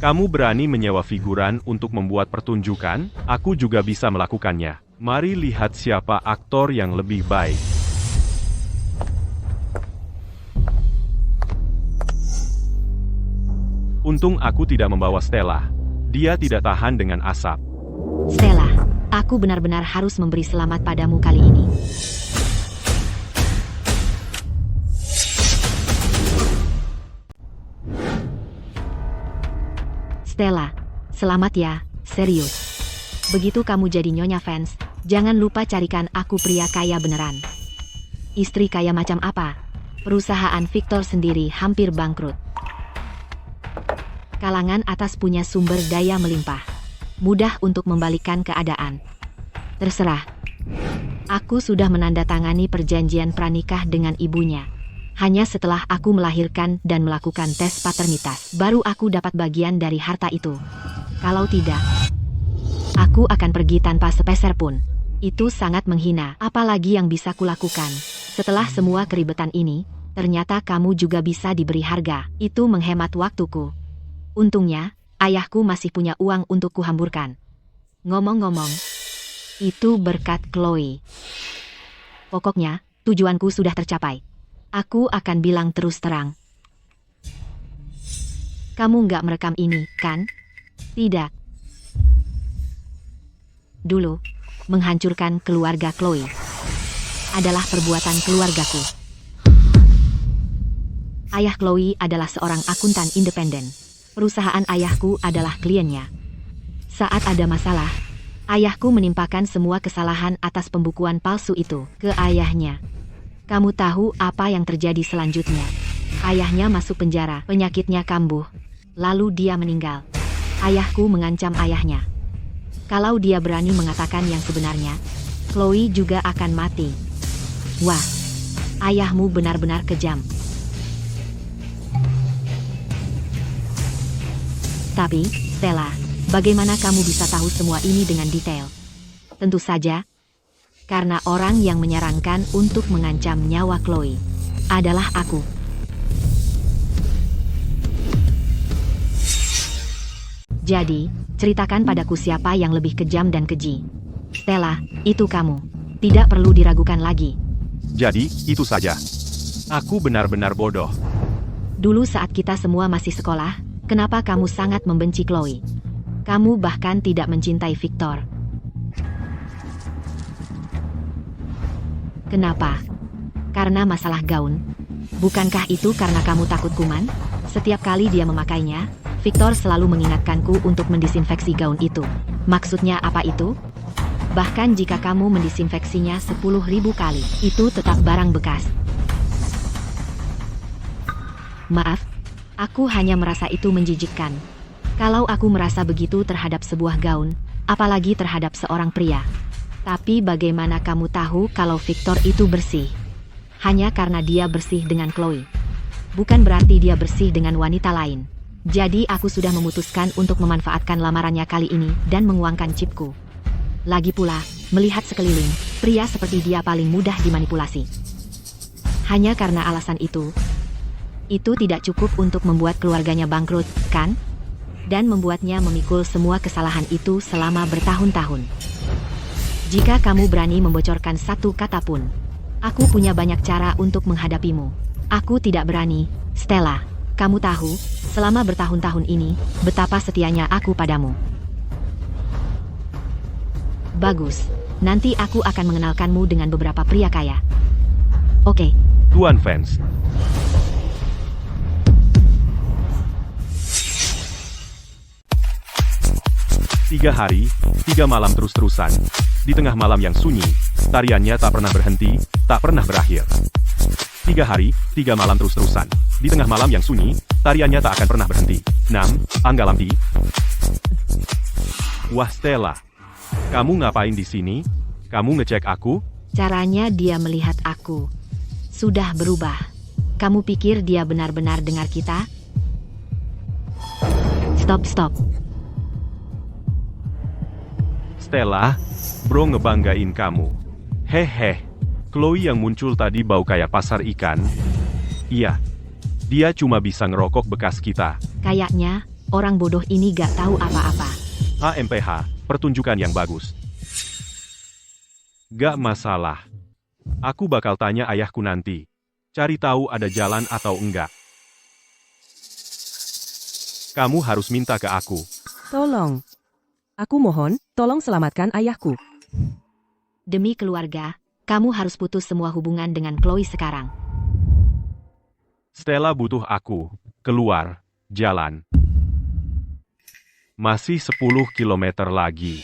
Kamu berani menyewa figuran untuk membuat pertunjukan? Aku juga bisa melakukannya. Mari lihat siapa aktor yang lebih baik. Untung aku tidak membawa Stella. Dia tidak tahan dengan asap. Stella, aku benar-benar harus memberi selamat padamu kali ini. Stella, selamat ya, serius. Begitu kamu jadi nyonya fans, jangan lupa carikan aku pria kaya beneran. Istri kaya macam apa? Perusahaan Victor sendiri hampir bangkrut. Kalangan atas punya sumber daya melimpah. Mudah untuk membalikkan keadaan. Terserah. Aku sudah menandatangani perjanjian pranikah dengan ibunya. Hanya setelah aku melahirkan dan melakukan tes paternitas, baru aku dapat bagian dari harta itu. Kalau tidak, aku akan pergi tanpa sepeser pun. Itu sangat menghina. Apalagi yang bisa kulakukan. Setelah semua keribetan ini, ternyata kamu juga bisa diberi harga. Itu menghemat waktuku. Untungnya, ayahku masih punya uang untuk kuhamburkan. Ngomong-ngomong, itu berkat Chloe. Pokoknya, tujuanku sudah tercapai. Aku akan bilang terus terang. Kamu nggak merekam ini, kan? Tidak. Dulu, menghancurkan keluarga Chloe adalah perbuatan keluargaku. Ayah Chloe adalah seorang akuntan independen. Perusahaan ayahku adalah kliennya. Saat ada masalah, ayahku menimpakan semua kesalahan atas pembukuan palsu itu ke ayahnya. Kamu tahu apa yang terjadi selanjutnya? Ayahnya masuk penjara, penyakitnya kambuh. Lalu dia meninggal. Ayahku mengancam ayahnya. Kalau dia berani mengatakan yang sebenarnya, Chloe juga akan mati. Wah, ayahmu benar-benar kejam. Tapi, Stella, bagaimana kamu bisa tahu semua ini dengan detail? Tentu saja, Karena orang yang menyarankan untuk mengancam nyawa Chloe adalah aku. Jadi, ceritakan padaku siapa yang lebih kejam dan keji. Stella, itu kamu. Tidak perlu diragukan lagi. Jadi, itu saja. Aku benar-benar bodoh. Dulu saat kita semua masih sekolah, kenapa kamu sangat membenci Chloe? Kamu bahkan tidak mencintai Victor. Kenapa? Karena masalah gaun. Bukankah itu karena kamu takut kuman? Setiap kali dia memakainya, Victor selalu mengingatkanku untuk mendisinfeksi gaun itu. Maksudnya apa itu? Bahkan jika kamu mendisinfeksinya 10.000 kali, itu tetap barang bekas. Maaf, aku hanya merasa itu menjijikkan. Kalau aku merasa begitu terhadap sebuah gaun, apalagi terhadap seorang pria. Tapi bagaimana kamu tahu kalau Victor itu bersih? Hanya karena dia bersih dengan Chloe. Bukan berarti dia bersih dengan wanita lain. Jadi aku sudah memutuskan untuk memanfaatkan lamarannya kali ini dan menguangkan chipku. Lagi pula, melihat sekeliling, pria seperti dia paling mudah dimanipulasi. Hanya karena alasan itu tidak cukup untuk membuat keluarganya bangkrut, kan? Dan membuatnya memikul semua kesalahan itu selama bertahun-tahun. Jika kamu berani membocorkan satu kata pun, aku punya banyak cara untuk menghadapimu. Aku tidak berani, Stella. Kamu tahu, selama bertahun-tahun ini, betapa setianya aku padamu. Bagus, nanti aku akan mengenalkanmu dengan beberapa pria kaya. Oke. Tuan Vance. Tiga hari, 3 malam terus-terusan. Di tengah malam yang sunyi, tariannya tak pernah berhenti, tak pernah berakhir. 3 hari, 3 malam terus-terusan. Di tengah malam yang sunyi, tariannya tak akan pernah berhenti. 6. Anggalamti. Wah Stella, kamu ngapain di sini? Kamu ngecek aku? Caranya dia melihat aku sudah berubah. Kamu pikir dia benar-benar dengar kita? Stop. Stella, bro ngebanggain kamu. Hehe, Chloe yang muncul tadi bau kayak pasar ikan. Iya, dia cuma bisa ngerokok bekas kita. Kayaknya, orang bodoh ini gak tahu apa-apa. HMPH, pertunjukan yang bagus. Gak masalah. Aku bakal tanya ayahku nanti. Cari tahu ada jalan atau enggak. Kamu harus minta ke aku. Tolong. Aku mohon, tolong selamatkan ayahku. Demi keluarga, kamu harus putus semua hubungan dengan Chloe sekarang. Stella butuh aku. Keluar. Jalan. Masih 10 kilometer lagi.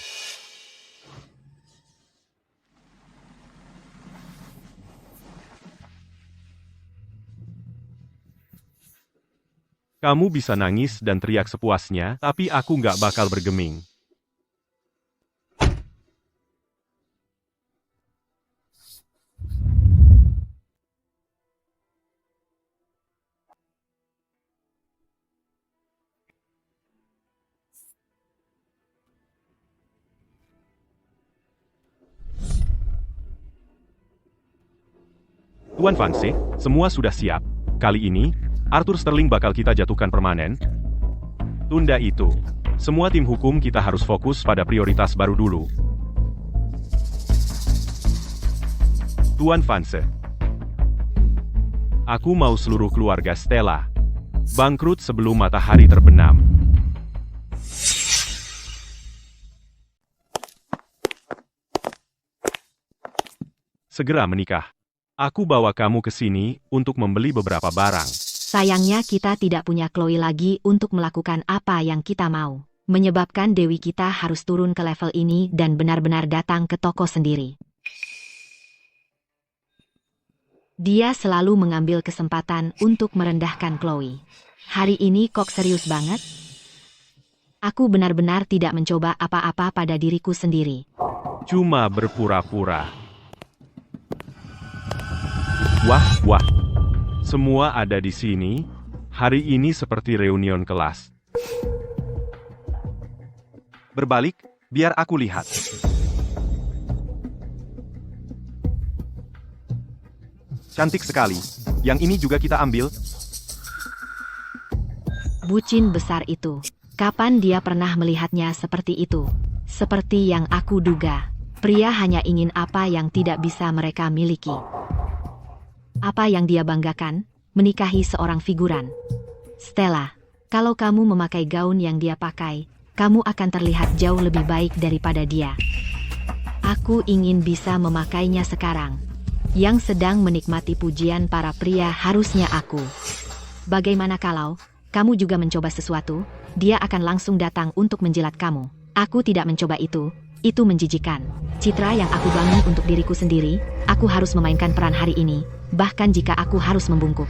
Kamu bisa nangis dan teriak sepuasnya, tapi aku nggak bakal bergeming. Tuan Vance, semua sudah siap. Kali ini, Arthur Sterling bakal kita jatuhkan permanen. Tunda itu. Semua tim hukum kita harus fokus pada prioritas baru dulu. Tuan Vance. Aku mau seluruh keluarga Stella bangkrut sebelum matahari terbenam. Segera menikah. Aku bawa kamu ke sini untuk membeli beberapa barang. Sayangnya kita tidak punya Chloe lagi untuk melakukan apa yang kita mau. Menyebabkan Dewi kita harus turun ke level ini dan benar-benar datang ke toko sendiri. Dia selalu mengambil kesempatan untuk merendahkan Chloe. Hari ini kok serius banget? Aku benar-benar tidak mencoba apa-apa pada diriku sendiri. Cuma berpura-pura. Wah. Semua ada di sini. Hari ini seperti reunion kelas. Berbalik, biar aku lihat. Cantik sekali. Yang ini juga kita ambil. Bucin besar itu. Kapan dia pernah melihatnya seperti itu? Seperti yang aku duga. Pria hanya ingin apa yang tidak bisa mereka miliki. Apa yang dia banggakan? Menikahi seorang figuran. Stella, kalau kamu memakai gaun yang dia pakai, kamu akan terlihat jauh lebih baik daripada dia. Aku ingin bisa memakainya sekarang. Yang sedang menikmati pujian para pria harusnya aku. Bagaimana kalau kamu juga mencoba sesuatu? Dia akan langsung datang untuk menjilat kamu. Aku tidak mencoba itu menjijikan. Citra yang aku bangun untuk diriku sendiri, aku harus memainkan peran hari ini, bahkan jika aku harus membungkuk.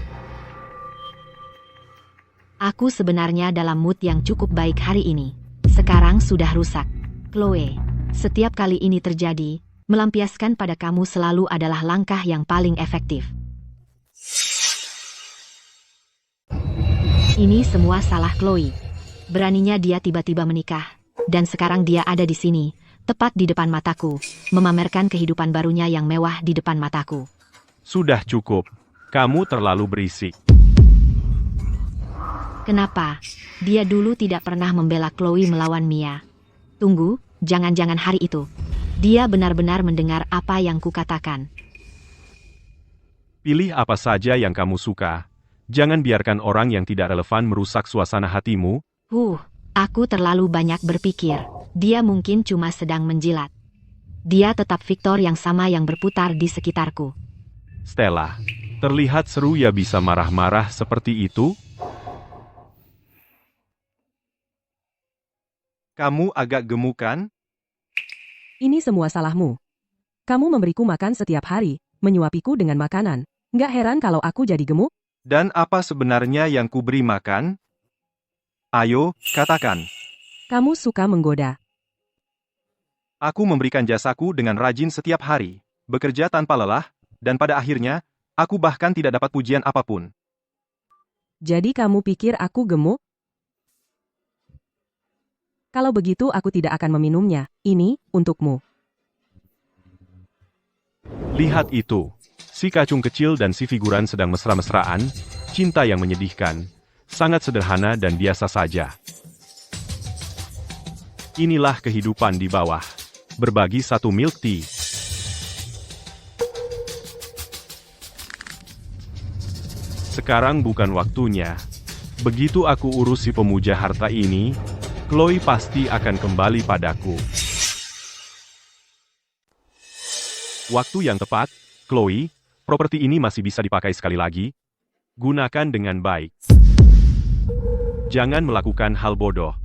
Aku sebenarnya dalam mood yang cukup baik hari ini. Sekarang sudah rusak. Chloe, setiap kali ini terjadi, melampiaskan pada kamu selalu adalah langkah yang paling efektif. Ini semua salah Chloe. Beraninya dia tiba-tiba menikah, dan sekarang dia ada di sini, tepat di depan mataku, memamerkan kehidupan barunya yang mewah di depan mataku. Sudah cukup. Kamu terlalu berisik. Kenapa? Dia dulu tidak pernah membela Chloe melawan Mia. Tunggu, jangan-jangan hari itu. Dia benar-benar mendengar apa yang kukatakan. Pilih apa saja yang kamu suka. Jangan biarkan orang yang tidak relevan merusak suasana hatimu. Aku terlalu banyak berpikir. Dia mungkin cuma sedang menjilat. Dia tetap Victor yang sama yang berputar di sekitarku. Stella, terlihat seru ya bisa marah-marah seperti itu? Kamu agak gemuk kan? Ini semua salahmu. Kamu memberiku makan setiap hari, menyuapiku dengan makanan. Nggak heran kalau aku jadi gemuk? Dan apa sebenarnya yang kuberi makan? Ayo, katakan. Kamu suka menggoda. Aku memberikan jasaku dengan rajin setiap hari, bekerja tanpa lelah, dan pada akhirnya, aku bahkan tidak dapat pujian apapun. Jadi kamu pikir aku gemuk? Kalau begitu aku tidak akan meminumnya. Ini, untukmu. Lihat itu. Si kacung kecil dan si figuran sedang mesra-mesraan, cinta yang menyedihkan, sangat sederhana dan biasa saja. Inilah kehidupan di bawah. Berbagi satu milk tea. Sekarang bukan waktunya. Begitu aku urus si pemuja harta ini, Chloe pasti akan kembali padaku. Waktu yang tepat, Chloe, properti ini masih bisa dipakai sekali lagi. Gunakan dengan baik. Jangan melakukan hal bodoh.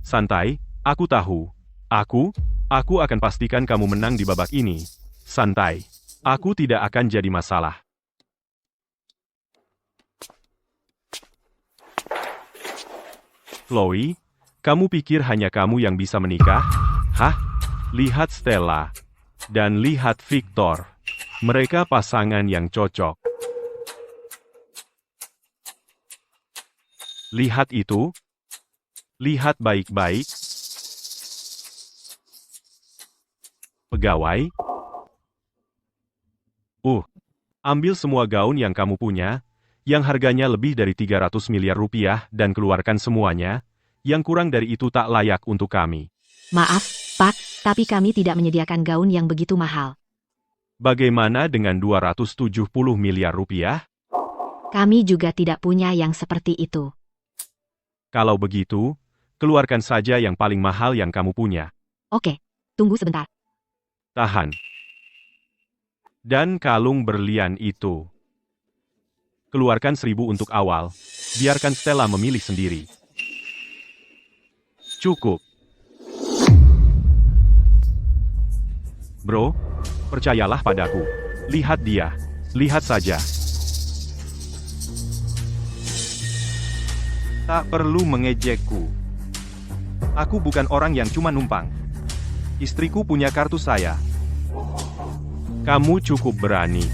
Santai, aku tahu. Aku akan pastikan kamu menang di babak ini. Santai. Aku tidak akan jadi masalah. Chloe, kamu pikir hanya kamu yang bisa menikah? Hah? Lihat Stella. Dan lihat Victor. Mereka pasangan yang cocok. Lihat itu. Lihat baik-baik. Pegawai. Ambil semua gaun yang kamu punya, yang harganya lebih dari 300 miliar rupiah dan keluarkan semuanya. Yang kurang dari itu tak layak untuk kami. Maaf, Pak, tapi kami tidak menyediakan gaun yang begitu mahal. Bagaimana dengan 270 miliar rupiah? Kami juga tidak punya yang seperti itu. Kalau begitu, keluarkan saja yang paling mahal yang kamu punya. Oke, tunggu sebentar. Tahan. Dan kalung berlian itu. Keluarkan 1.000 untuk awal. Biarkan Stella memilih sendiri. Cukup. Bro, percayalah padaku. Lihat dia. Lihat saja. Tak perlu mengejekku. Aku bukan orang yang cuma numpang. Istriku punya kartu saya. Kamu cukup berani.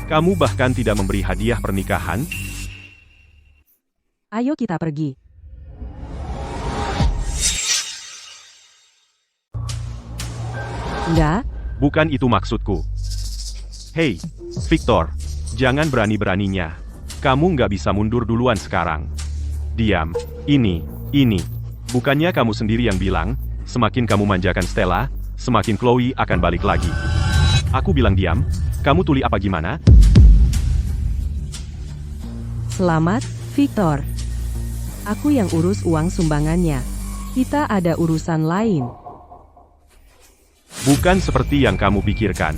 Kamu bahkan tidak memberi hadiah pernikahan? Ayo kita pergi. Enggak, Bukan itu maksudku. Hei, Victor. Jangan berani-beraninya. Kamu nggak bisa mundur duluan sekarang. Diam. Ini. Bukannya kamu sendiri yang bilang, semakin kamu manjakan Stella, semakin Chloe akan balik lagi. Aku bilang diam, kamu tuli apa gimana? Selamat, Victor. Aku yang urus uang sumbangannya. Kita ada urusan lain. Bukan seperti yang kamu pikirkan.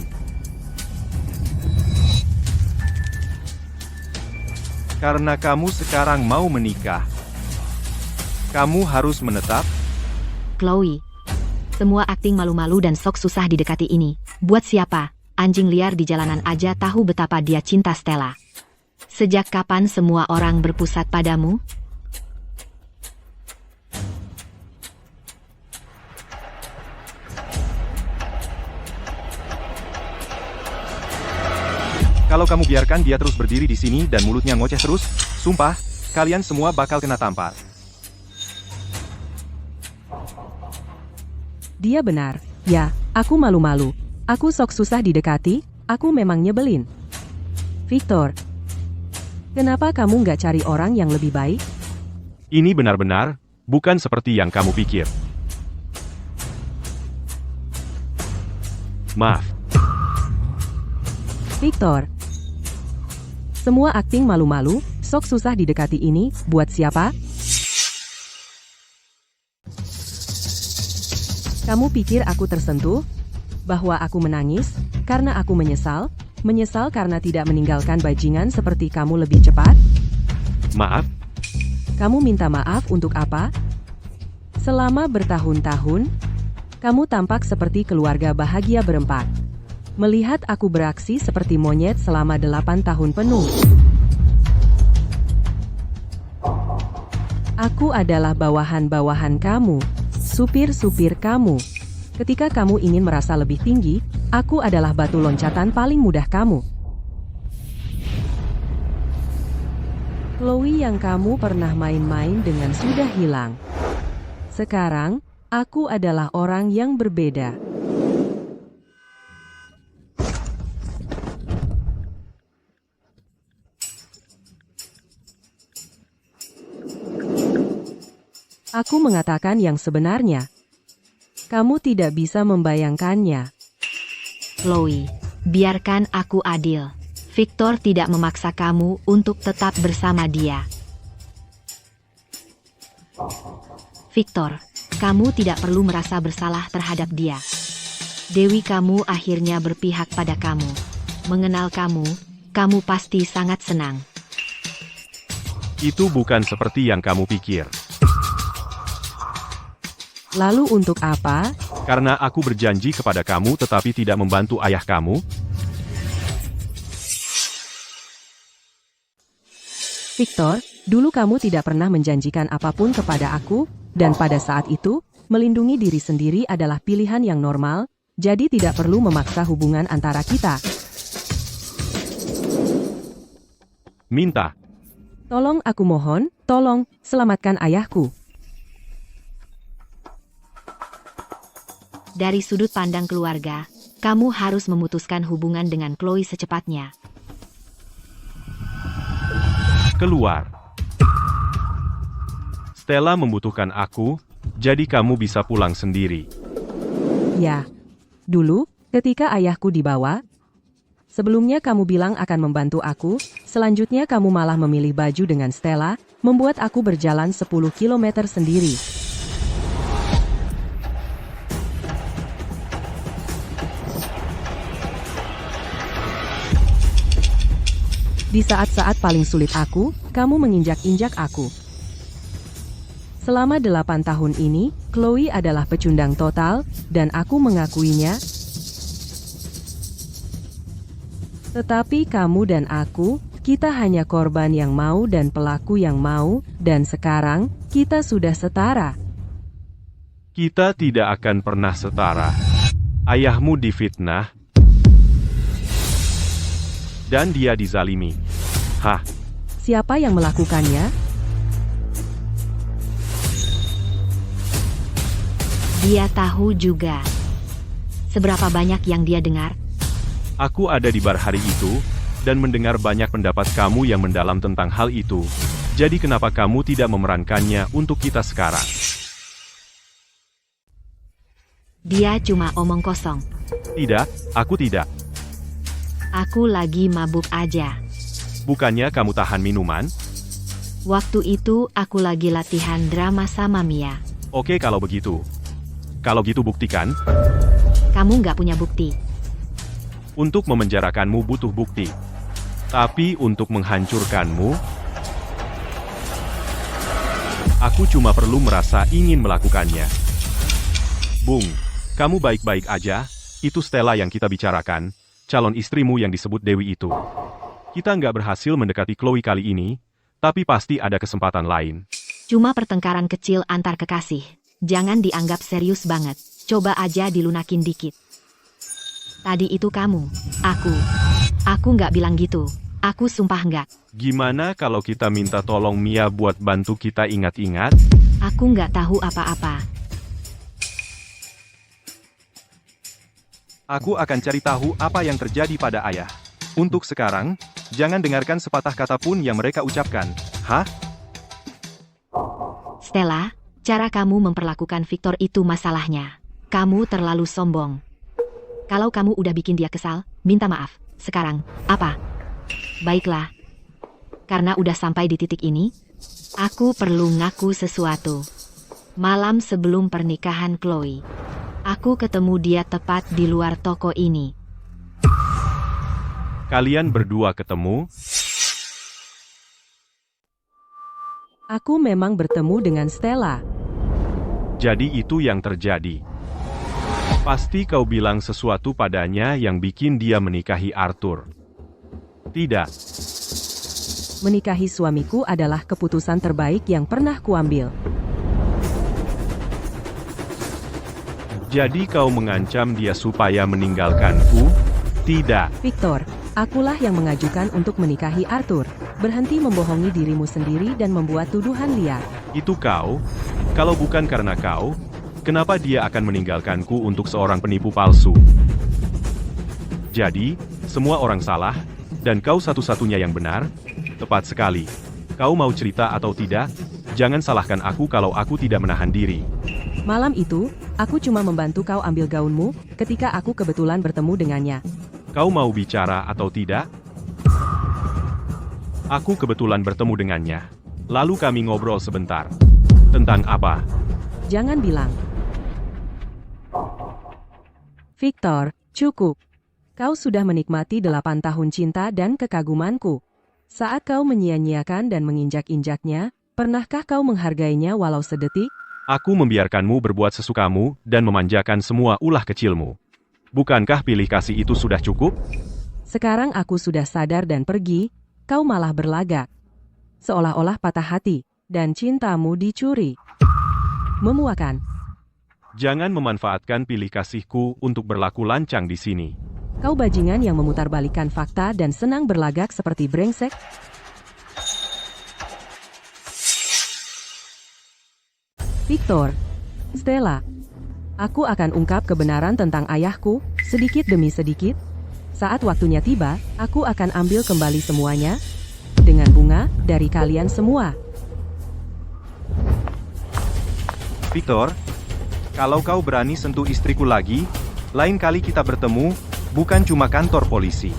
Karena kamu sekarang mau menikah, kamu harus menetap. Chloe. Semua akting malu-malu dan sok susah didekati ini. Buat siapa? Anjing liar di jalanan aja tahu betapa dia cinta Stella. Sejak kapan semua orang berpusat padamu? Kalau kamu biarkan dia terus berdiri di sini dan mulutnya ngoceh terus, sumpah, kalian semua bakal kena tampar. Dia benar. Ya, aku malu-malu. Aku sok susah didekati, aku memang nyebelin. Victor, kenapa kamu nggak cari orang yang lebih baik? Ini benar-benar, bukan seperti yang kamu pikir. Maaf. Victor, semua akting malu-malu, sok susah didekati ini, buat siapa? Kamu pikir aku tersentuh? Bahwa aku menangis? Karena aku menyesal? Menyesal karena tidak meninggalkan bajingan seperti kamu lebih cepat? Maaf, Kamu minta maaf untuk apa? Selama bertahun-tahun, kamu tampak seperti keluarga bahagia berempat. Melihat aku beraksi seperti monyet selama 8 tahun penuh. Aku adalah bawahan-bawahan kamu, supir-supir kamu. Ketika kamu ingin merasa lebih tinggi, aku adalah batu loncatan paling mudah kamu. Chloe yang kamu pernah main-main dengan sudah hilang. Sekarang, aku adalah orang yang berbeda. Aku mengatakan yang sebenarnya. Kamu tidak bisa membayangkannya. Chloe, biarkan aku adil. Victor tidak memaksa kamu untuk tetap bersama dia. Victor, kamu tidak perlu merasa bersalah terhadap dia. Dewi kamu akhirnya berpihak pada kamu. Mengenal kamu, kamu pasti sangat senang. itu bukan seperti yang kamu pikir. Lalu untuk apa? Karena aku berjanji kepada kamu tetapi tidak membantu ayah kamu. Victor, dulu kamu tidak pernah menjanjikan apapun kepada aku, dan pada saat itu, melindungi diri sendiri adalah pilihan yang normal, jadi tidak perlu memaksa hubungan antara kita. Minta. Tolong aku mohon, tolong, selamatkan ayahku. Dari sudut pandang keluarga, kamu harus memutuskan hubungan dengan Chloe secepatnya. Keluar. Stella membutuhkan aku, jadi kamu bisa pulang sendiri. Ya. Dulu, ketika ayahku dibawa, sebelumnya kamu bilang akan membantu aku, selanjutnya kamu malah memilih baju dengan Stella, membuat aku berjalan 10 km sendiri. Di saat-saat paling sulit aku, kamu menginjak-injak aku. Selama 8 tahun ini, Chloe adalah pecundang total, dan aku mengakuinya. Tetapi kamu dan aku, kita hanya korban yang mau dan pelaku yang mau, dan sekarang, kita sudah setara. Kita tidak akan pernah setara. Ayahmu difitnah, dan dia dizalimi. Hah? Siapa yang melakukannya? Dia tahu juga. Seberapa banyak yang dia dengar? Aku ada di bar hari itu, dan mendengar banyak pendapat kamu yang mendalam tentang hal itu. Jadi kenapa kamu tidak memerankannya untuk kita sekarang? Dia cuma omong kosong. Tidak, aku tidak. Aku lagi mabuk aja. Bukannya kamu tahan minuman? Waktu itu aku lagi latihan drama sama Mia. Oke kalau begitu. Kalau gitu buktikan. Kamu nggak punya bukti. Untuk memenjarakanmu butuh bukti. Tapi untuk menghancurkanmu, aku cuma perlu merasa ingin melakukannya. Bung, kamu baik-baik aja? Itu Stella yang kita bicarakan, calon istrimu yang disebut Dewi itu. Kita nggak berhasil mendekati Chloe kali ini, tapi pasti ada kesempatan lain. Cuma pertengkaran kecil antar kekasih. Jangan dianggap serius banget. Coba aja dilunakin dikit. Tadi itu kamu. Aku nggak bilang gitu. Aku sumpah nggak. Gimana kalau kita minta tolong Mia buat bantu kita ingat-ingat? Aku nggak tahu apa-apa. Aku akan cari tahu apa yang terjadi pada ayah. Untuk sekarang, jangan dengarkan sepatah kata pun yang mereka ucapkan. Hah? Stella, cara kamu memperlakukan Victor itu masalahnya. Kamu terlalu sombong. Kalau kamu udah bikin dia kesal, minta maaf. Sekarang, apa? Baiklah. Karena udah sampai di titik ini, aku perlu ngaku sesuatu. Malam sebelum pernikahan Chloe, aku ketemu dia tepat di luar toko ini. Kalian berdua ketemu? Aku memang bertemu dengan Stella. Jadi itu yang terjadi. Pasti kau bilang sesuatu padanya yang bikin dia menikahi Arthur. Tidak. Menikahi suamiku adalah keputusan terbaik yang pernah kuambil. Jadi kau mengancam dia supaya meninggalkanku? Tidak. Victor, akulah yang mengajukan untuk menikahi Arthur. Berhenti membohongi dirimu sendiri dan membuat tuduhan liar. Itu kau? Kalau bukan karena kau, kenapa dia akan meninggalkanku untuk seorang penipu palsu? Jadi, semua orang salah, dan kau satu-satunya yang benar? Tepat sekali. Kau mau cerita atau tidak? Jangan salahkan aku kalau aku tidak menahan diri. Malam itu, aku cuma membantu kau ambil gaunmu ketika aku kebetulan bertemu dengannya. Kau mau bicara atau tidak? Aku kebetulan bertemu dengannya. Lalu kami ngobrol sebentar. Tentang apa? Jangan bilang. Victor, cukup. Kau sudah menikmati 8 tahun cinta dan kekagumanku. Saat kau menyia-nyiakan dan menginjak-injaknya, pernahkah kau menghargainya walau sedetik? Aku membiarkanmu berbuat sesukamu dan memanjakan semua ulah kecilmu. Bukankah pilih kasih itu sudah cukup? Sekarang aku sudah sadar dan pergi, kau malah berlagak. Seolah-olah patah hati, dan cintamu dicuri. Memuakan. Jangan memanfaatkan pilih kasihku untuk berlaku lancang di sini. Kau bajingan yang memutarbalikkan fakta dan senang berlagak seperti brengsek? Victor, Stella, aku akan ungkap kebenaran tentang ayahku, sedikit demi sedikit. Saat waktunya tiba, aku akan ambil kembali semuanya, dengan bunga, dari kalian semua. Victor, kalau kau berani sentuh istriku lagi, lain kali kita bertemu, bukan cuma kantor polisi.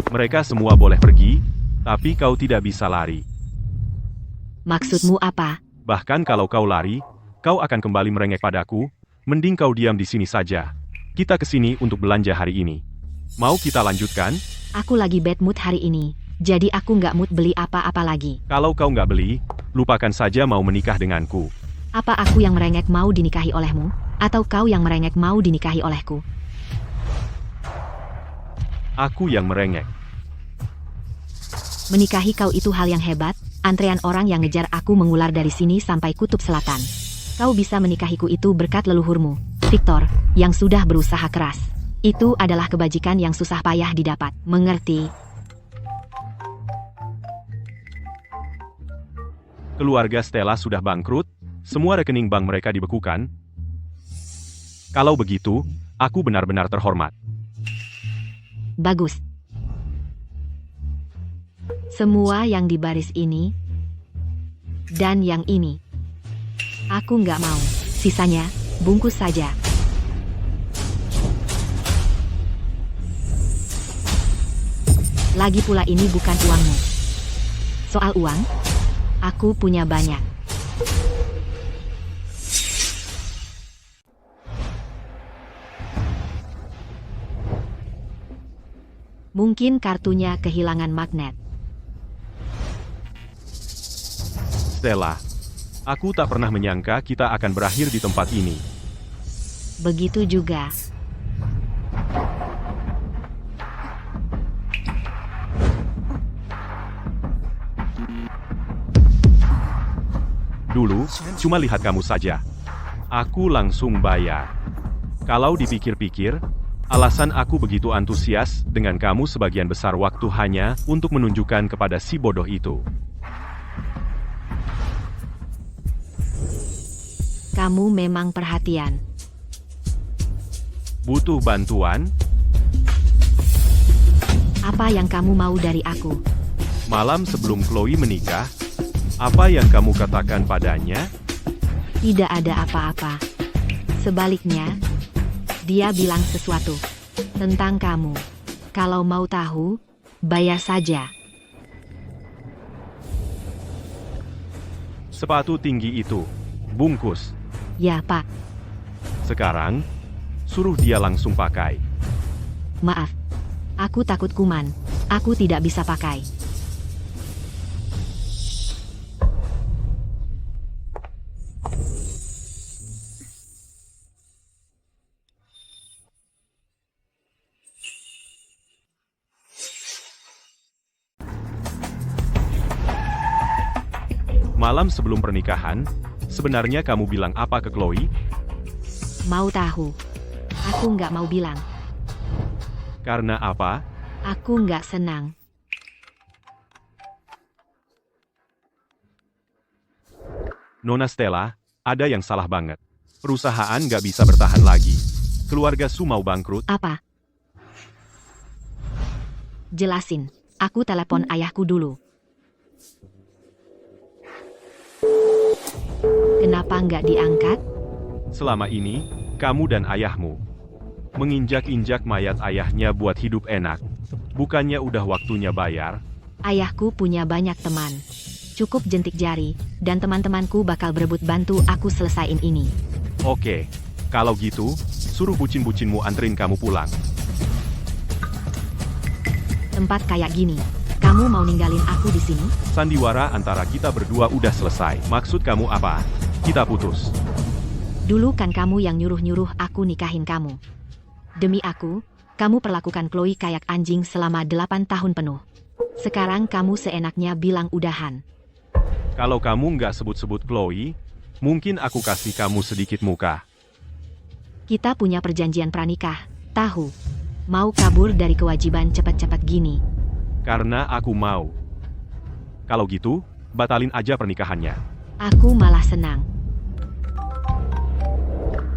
Mereka semua boleh pergi, tapi kau tidak bisa lari. Maksudmu apa? Bahkan kalau kau lari, kau akan kembali merengek padaku. Mending kau diam di sini saja. Kita kesini untuk belanja hari ini. Mau kita lanjutkan? Aku lagi bad mood hari ini. Jadi aku nggak mood beli apa-apa lagi. Kalau kau nggak beli, lupakan saja mau menikah denganku. Apa aku yang merengek mau dinikahi olehmu? Atau kau yang merengek mau dinikahi olehku? Aku yang merengek. Menikahi kau itu hal yang hebat, antrean orang yang ngejar aku mengular dari sini sampai kutub selatan. Kau bisa menikahiku itu berkat leluhurmu, Victor, yang sudah berusaha keras. Itu adalah kebajikan yang susah payah didapat, mengerti? Keluarga Stella sudah bangkrut, semua rekening bank mereka dibekukan. Kalau begitu, aku benar-benar terhormat. Bagus. Semua yang di baris ini, dan yang ini. Aku nggak mau. Sisanya, bungkus saja. Lagi pula ini bukan uangmu. Soal uang, aku punya banyak. Mungkin kartunya kehilangan magnet. Stella, aku tak pernah menyangka kita akan berakhir di tempat ini. Begitu juga. Dulu, cuma lihat kamu saja. Aku langsung bayar. Kalau dipikir-pikir, alasan aku begitu antusias dengan kamu sebagian besar waktu hanya untuk menunjukkan kepada si bodoh itu. Kamu memang perhatian. Butuh bantuan? Apa yang kamu mau dari aku? Malam sebelum Chloe menikah, apa yang kamu katakan padanya? Tidak ada apa-apa. Sebaliknya, dia bilang sesuatu tentang kamu. Kalau mau tahu, bayar saja. Sepatu tinggi itu, bungkus. Ya, Pak. Sekarang, suruh dia langsung pakai. Maaf. Aku takut kuman. Aku tidak bisa pakai. Malam sebelum pernikahan, sebenarnya kamu bilang apa ke Chloe? Mau tahu? Aku nggak mau bilang. Karena apa? Aku nggak senang. Nona Stella, ada yang salah banget. Perusahaan nggak bisa bertahan lagi. Keluarga Su mau bangkrut. Apa? Jelasin. Aku telepon ayahku dulu. Kenapa nggak diangkat? Selama ini, kamu dan ayahmu menginjak-injak mayat ayahnya buat hidup enak. Bukannya udah waktunya bayar? Ayahku punya banyak teman. Cukup jentik jari, dan teman-temanku bakal berebut bantu aku selesaiin ini. Oke, kalau gitu, suruh bucin-bucinmu anterin kamu pulang. Tempat kayak gini, kamu mau ninggalin aku di sini? Sandiwara antara kita berdua udah selesai. Maksud kamu apa? Kita putus. Dulu kan kamu yang nyuruh-nyuruh aku nikahin kamu. Demi aku, kamu perlakukan Chloe kayak anjing selama 8 tahun penuh. Sekarang kamu seenaknya bilang udahan. Kalau kamu nggak sebut-sebut Chloe, mungkin aku kasih kamu sedikit muka. Kita punya perjanjian pranikah, tahu? Mau kabur dari kewajiban cepat-cepat gini. Karena aku mau. Kalau gitu, batalin aja pernikahannya. Aku malah senang.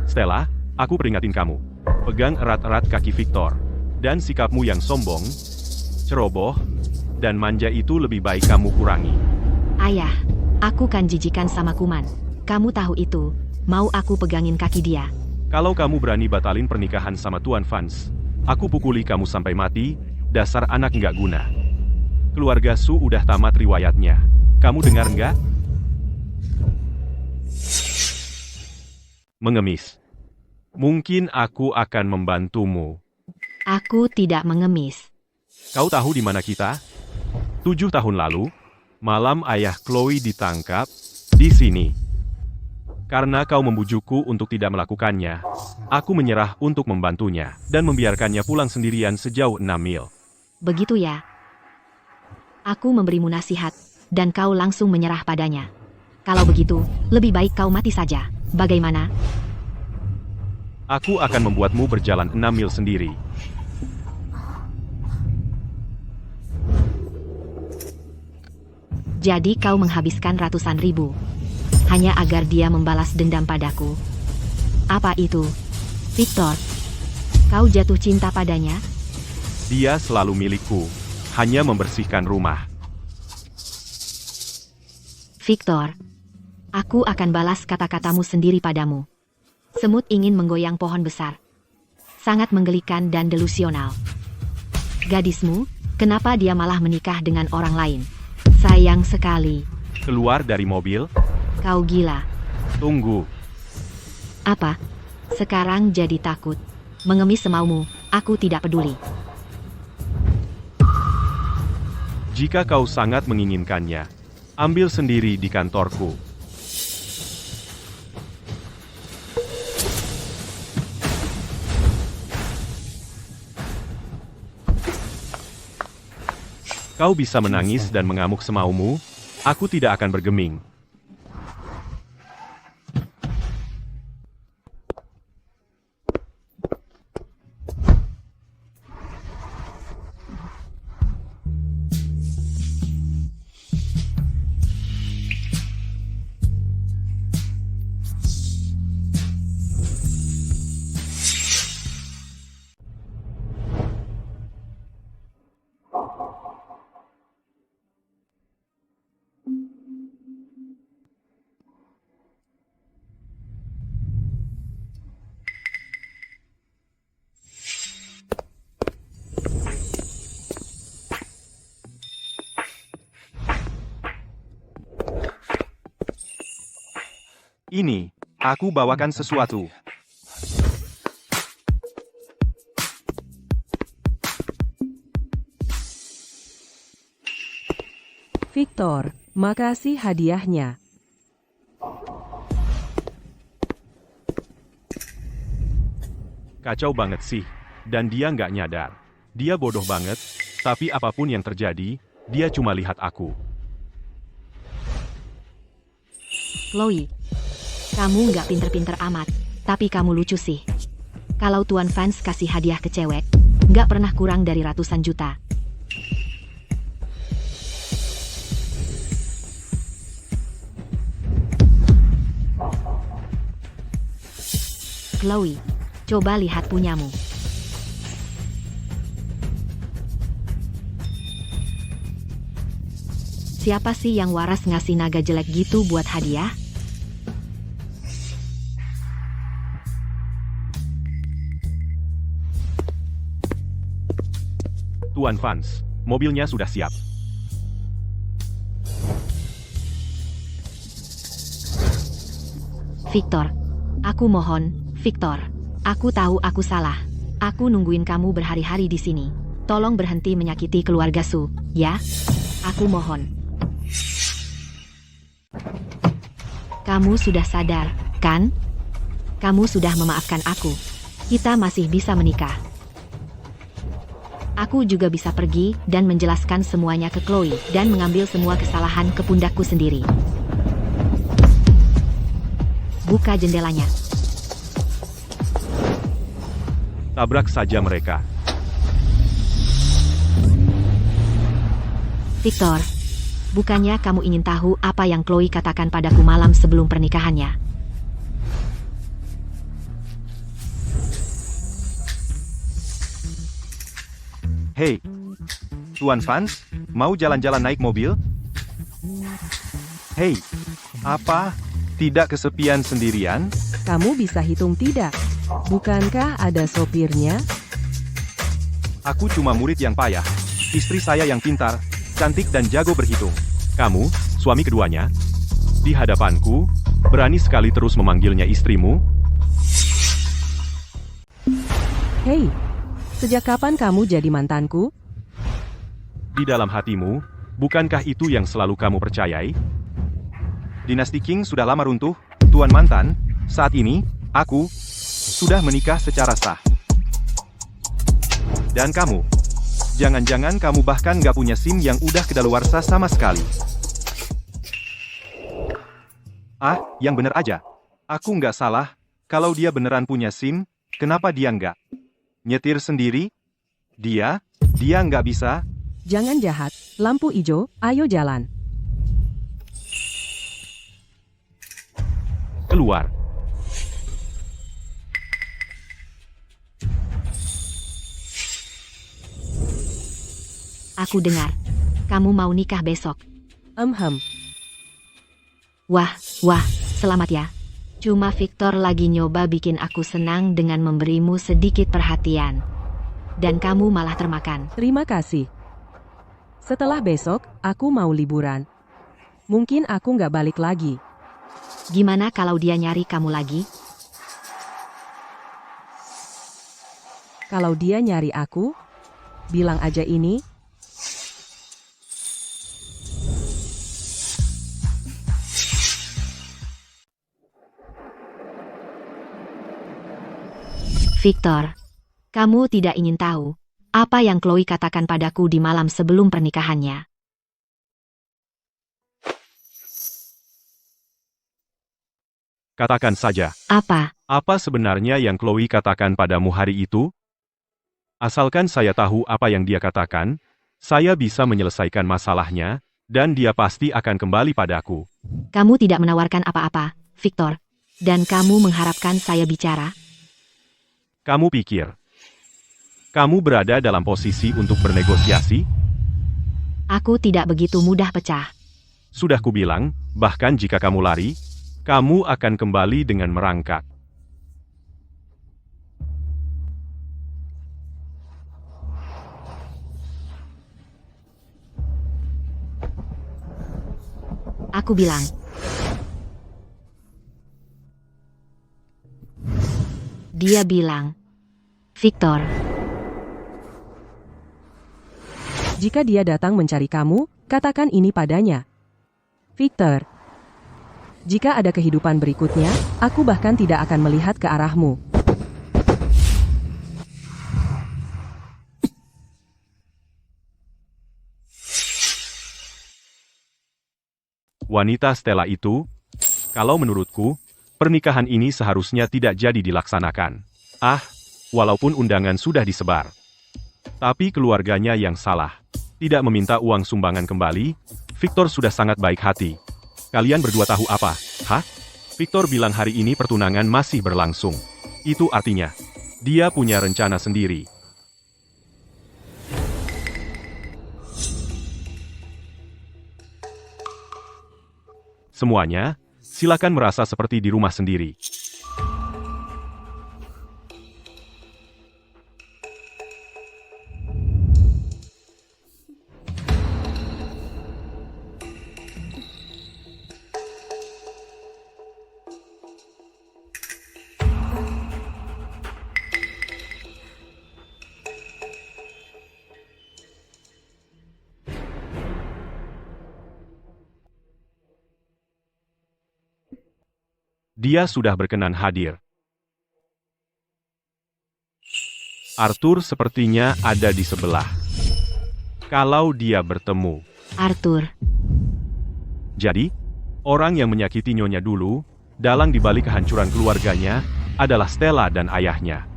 Stella, aku peringatin kamu. Pegang erat-erat kaki Victor. Dan sikapmu yang sombong, ceroboh, dan manja itu lebih baik kamu kurangi. Ayah, aku kan jijikan sama kuman. Kamu tahu itu, mau aku pegangin kaki dia. Kalau kamu berani batalin pernikahan sama Tuan Vance, aku pukuli kamu sampai mati, dasar anak nggak guna. Keluarga Su udah tamat riwayatnya. Kamu dengar nggak? Mengemis. Mungkin aku akan membantumu. Aku tidak mengemis. Kau tahu di mana kita? 7 tahun lalu, malam ayah Chloe ditangkap, di sini. Karena kau membujukku untuk tidak melakukannya, aku menyerah untuk membantunya, dan membiarkannya pulang sendirian sejauh 6 mil. Begitu ya? Aku memberimu nasihat, dan kau langsung menyerah padanya. Kalau begitu, lebih baik kau mati saja. Bagaimana? Aku akan membuatmu berjalan 6 mil sendiri. Jadi kau menghabiskan ratusan ribu hanya agar dia membalas dendam padaku. Apa itu? Victor, kau jatuh cinta padanya? Dia selalu milikku, hanya membersihkan rumah. Victor, aku akan balas kata-katamu sendiri padamu. Semut ingin menggoyang pohon besar. Sangat menggelikan dan delusional. Gadismu, kenapa dia malah menikah dengan orang lain? Sayang sekali. Keluar dari mobil, Kau gila. tunggu. Apa? Sekarang jadi takut. Mengemis semaumu, aku tidak peduli. Jika kau sangat menginginkannya, ambil sendiri di kantorku. Kau bisa menangis dan mengamuk semaumu, aku tidak akan bergeming. Ini, aku bawakan sesuatu. Victor, makasih hadiahnya. Kacau banget sih, dan dia nggak nyadar. Dia bodoh banget, tapi apapun yang terjadi, dia cuma lihat aku. Chloe, kamu nggak pinter-pinter amat, tapi kamu lucu sih. Kalau tuan fans kasih hadiah ke cewek, nggak pernah kurang dari ratusan juta. Chloe, coba lihat punyamu. Siapa sih yang waras ngasih naga jelek gitu buat hadiah? Tuan Fans, mobilnya sudah siap. Victor, aku mohon, Victor. Aku tahu aku salah. Aku nungguin kamu berhari-hari di sini. Tolong berhenti menyakiti keluarga Su, ya? Aku mohon. Kamu sudah sadar, kan? Kamu sudah memaafkan aku. Kita masih bisa menikah. Aku juga bisa pergi dan menjelaskan semuanya ke Chloe dan mengambil semua kesalahan ke pundakku sendiri. Buka jendelanya. Tabrak saja mereka. Victor, bukannya kamu ingin tahu apa yang Chloe katakan padaku malam sebelum pernikahannya? Hei, Tuan Fans, mau jalan-jalan naik mobil? Hei, apa? Tidak kesepian sendirian? Kamu bisa hitung tidak? Bukankah ada sopirnya? Aku cuma murid yang payah. Istri saya yang pintar, cantik dan jago berhitung. Kamu, suami keduanya, di hadapanku, berani sekali terus memanggilnya istrimu? Hei, sejak kapan kamu jadi mantanku? Di dalam hatimu, bukankah itu yang selalu kamu percayai? Dinasti Qing sudah lama runtuh, Tuan Mantan. Saat ini, aku sudah menikah secara sah. Dan kamu, jangan-jangan kamu bahkan nggak punya SIM yang udah kedaluarsa sama sekali. Ah, yang bener aja. Aku nggak salah. Kalau dia beneran punya SIM, kenapa dia nggak nyetir sendiri? Dia nggak bisa. Jangan jahat, lampu hijau, ayo jalan. Keluar. aku dengar. Kamu mau nikah besok. Wah, selamat ya. Cuma Victor lagi nyoba bikin aku senang dengan memberimu sedikit perhatian. Dan kamu malah termakan. Terima kasih. Setelah besok, aku mau liburan. Mungkin aku nggak balik lagi. Gimana kalau dia nyari kamu lagi? Kalau dia nyari aku, bilang aja ini. Victor, kamu tidak ingin tahu apa yang Chloe katakan padaku di malam sebelum pernikahannya. Katakan saja. Apa? Apa sebenarnya yang Chloe katakan padamu hari itu? Asalkan saya tahu apa yang dia katakan, saya bisa menyelesaikan masalahnya, dan dia pasti akan kembali padaku. Kamu tidak menawarkan apa-apa, Victor. Dan kamu mengharapkan saya bicara? Kamu pikir, kamu berada dalam posisi untuk bernegosiasi? Aku tidak begitu mudah pecah. Sudah kubilang, bahkan jika kamu lari, kamu akan kembali dengan merangkak. Aku bilang. Dia bilang, Victor. Jika dia datang mencari kamu, katakan ini padanya. Victor. Jika ada kehidupan berikutnya, aku bahkan tidak akan melihat ke arahmu. Wanita Stella itu, kalau menurutku, pernikahan ini seharusnya tidak jadi dilaksanakan. Walaupun undangan sudah disebar. Tapi keluarganya yang salah. Tidak meminta uang sumbangan kembali, Victor sudah sangat baik hati. Kalian berdua tahu apa? Victor bilang hari ini pertunangan masih berlangsung. Itu artinya, dia punya rencana sendiri. Semuanya, silakan merasa seperti di rumah sendiri. Dia sudah berkenan hadir. Arthur sepertinya ada di sebelah. Kalau dia bertemu. Arthur. Jadi, orang yang menyakiti nyonya dulu, dalang di balik kehancuran keluarganya, adalah Stella dan ayahnya.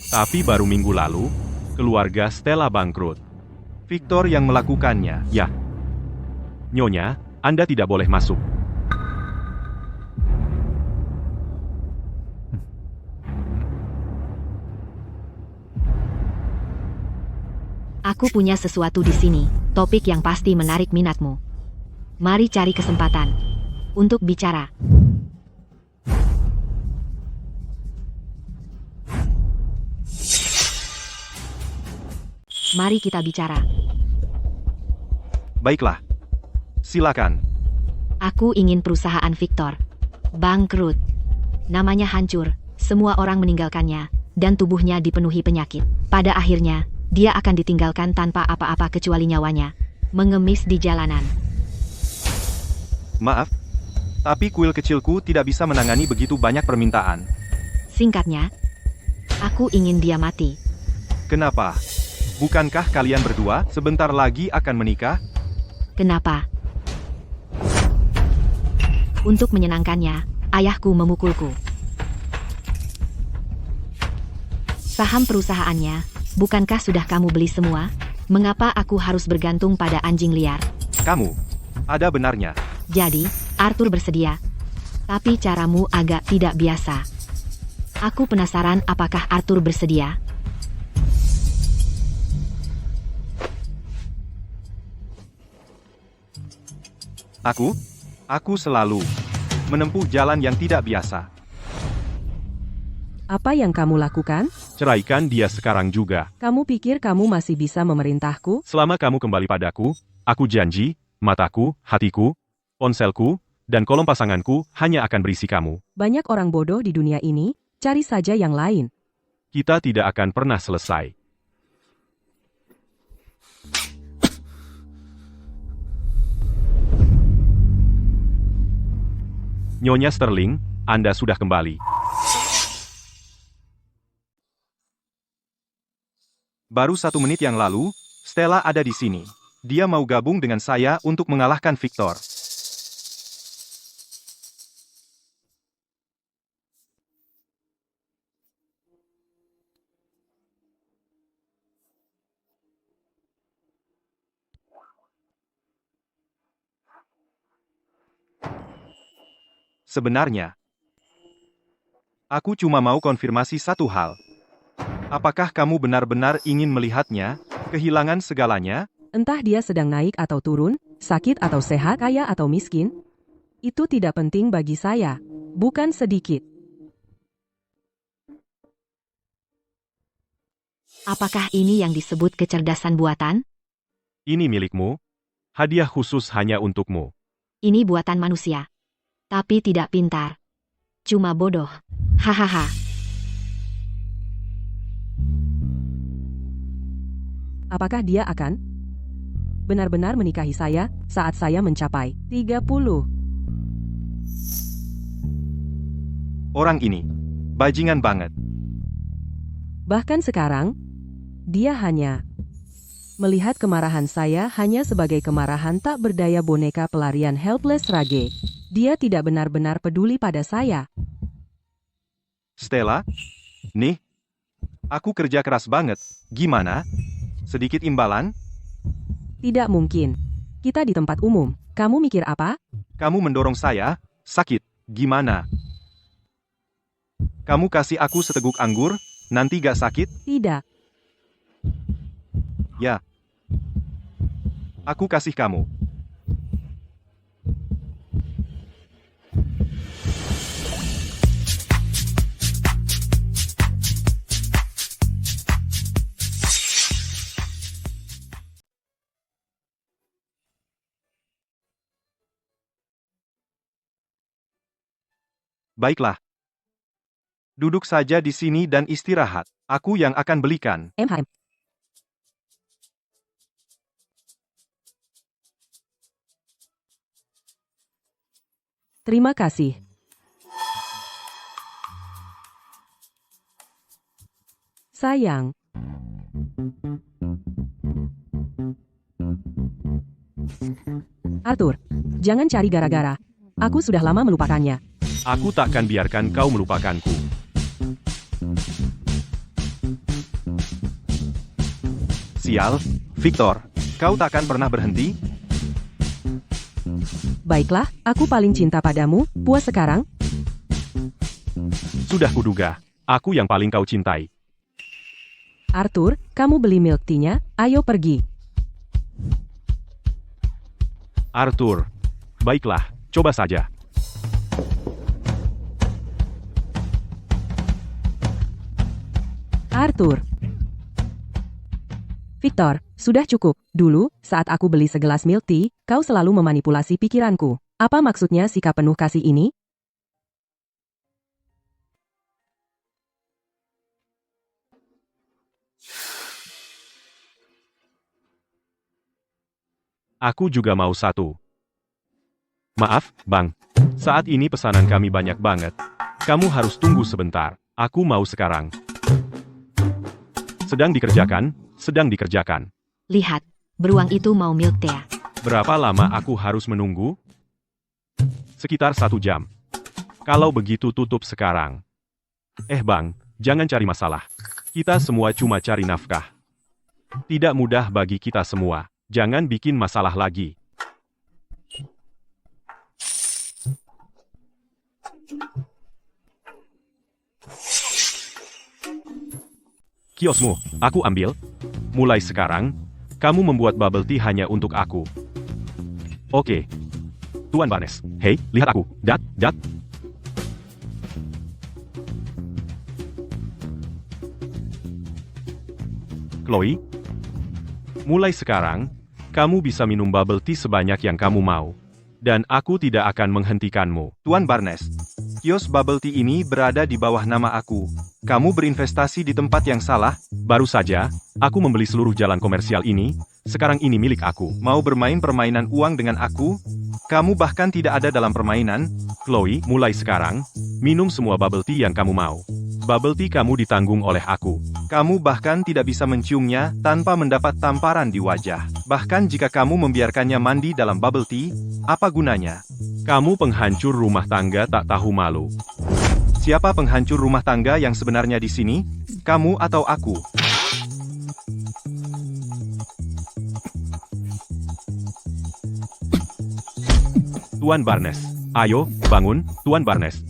Tapi baru minggu lalu, keluarga Stella bangkrut. Victor yang melakukannya. Ya. Nyonya, Anda tidak boleh masuk. Aku punya sesuatu di sini, topik yang pasti menarik minatmu. Mari cari kesempatan untuk bicara. Mari kita bicara. Baiklah. Silakan. Aku ingin perusahaan Victor. Bangkrut. Namanya hancur, semua orang meninggalkannya, dan tubuhnya dipenuhi penyakit. Pada akhirnya, dia akan ditinggalkan tanpa apa-apa kecuali nyawanya, mengemis di jalanan. Maaf, tapi kuil kecilku tidak bisa menangani begitu banyak permintaan. Singkatnya, aku ingin dia mati. Kenapa? Bukankah kalian berdua sebentar lagi akan menikah? Kenapa? Untuk menyenangkannya, ayahku memukulku. Saham perusahaannya, bukankah sudah kamu beli semua? Mengapa aku harus bergantung pada anjing liar? Kamu, ada benarnya. Jadi, Arthur bersedia. Tapi caramu agak tidak biasa. Aku penasaran apakah Arthur bersedia. Aku selalu menempuh jalan yang tidak biasa. Apa yang kamu lakukan? Ceraikan dia sekarang juga. Kamu pikir kamu masih bisa memerintahku? Selama kamu kembali padaku, aku janji, mataku, hatiku, ponselku, dan kolom pasanganku hanya akan berisi kamu. Banyak orang bodoh di dunia ini, cari saja yang lain. Kita tidak akan pernah selesai. Nyonya Sterling, Anda sudah kembali. Baru 1 menit yang lalu, Stella ada di sini. Dia mau gabung dengan saya untuk mengalahkan Victor. Sebenarnya, aku cuma mau konfirmasi satu hal. Apakah kamu benar-benar ingin melihatnya, kehilangan segalanya? Entah dia sedang naik atau turun, sakit atau sehat, kaya atau miskin. Itu tidak penting bagi saya. Bukan sedikit. Apakah ini yang disebut kecerdasan buatan? Ini milikmu. Hadiah khusus hanya untukmu. Ini buatan manusia. Tapi tidak pintar. Cuma bodoh. Hahaha. Apakah dia akan benar-benar menikahi saya saat saya mencapai 30? Orang ini, bajingan banget. Bahkan sekarang, dia hanya melihat kemarahan saya hanya sebagai kemarahan tak berdaya boneka pelarian helpless rage. Dia tidak benar-benar peduli pada saya. Stella, nih, aku kerja keras banget. Gimana? Sedikit imbalan? Tidak mungkin. Kita di tempat umum. Kamu mikir apa? Kamu mendorong saya, sakit. Gimana? Kamu kasih aku seteguk anggur, nanti gak sakit? Tidak. Ya. Aku kasih kamu. Baiklah. Duduk saja di sini dan istirahat. Aku yang akan belikan. MHM. Terima kasih. Sayang. Arthur, jangan cari gara-gara. Aku sudah lama melupakannya. Aku takkan biarkan kau melupakanku. Sial, Victor, kau takkan pernah berhenti? Baiklah, aku paling cinta padamu, puas sekarang? Sudah kuduga, aku yang paling kau cintai. Arthur, kamu beli milk tea-nya, ayo pergi. Arthur, baiklah, coba saja. Arthur. Victor, sudah cukup. Dulu, saat aku beli segelas milk tea, kau selalu memanipulasi pikiranku. Apa maksudnya sikap penuh kasih ini? Aku juga mau satu. Maaf, Bang. Saat ini pesanan kami banyak banget. Kamu harus tunggu sebentar. Aku mau sekarang. Sedang dikerjakan. Lihat, beruang itu mau milk tea. Berapa lama aku harus menunggu? Sekitar 1 jam. Kalau begitu tutup sekarang. Bang, jangan cari masalah. Kita semua cuma cari nafkah. Tidak mudah bagi kita semua. Jangan bikin masalah lagi. Kiosmu, aku ambil. Mulai sekarang, kamu membuat bubble tea hanya untuk aku. Oke. Tuan Barnes. Hei, lihat aku. Dat. Chloe, mulai sekarang, kamu bisa minum bubble tea sebanyak yang kamu mau. Dan aku tidak akan menghentikanmu. Tuan Barnes, kios bubble tea ini berada di bawah nama aku. Kamu berinvestasi di tempat yang salah. Baru saja, aku membeli seluruh jalan komersial ini. Sekarang ini milik aku. Mau bermain permainan uang dengan aku? Kamu bahkan tidak ada dalam permainan. Chloe, mulai sekarang, minum semua bubble tea yang kamu mau. Bubble tea kamu ditanggung oleh aku. Kamu bahkan tidak bisa menciumnya tanpa mendapat tamparan di wajah. Bahkan jika kamu membiarkannya mandi dalam bubble tea, apa gunanya? Kamu penghancur rumah tangga tak tahu malu. Siapa penghancur rumah tangga yang sebenarnya di sini? Kamu atau aku? Tuan Barnes, ayo, bangun, Tuan Barnes.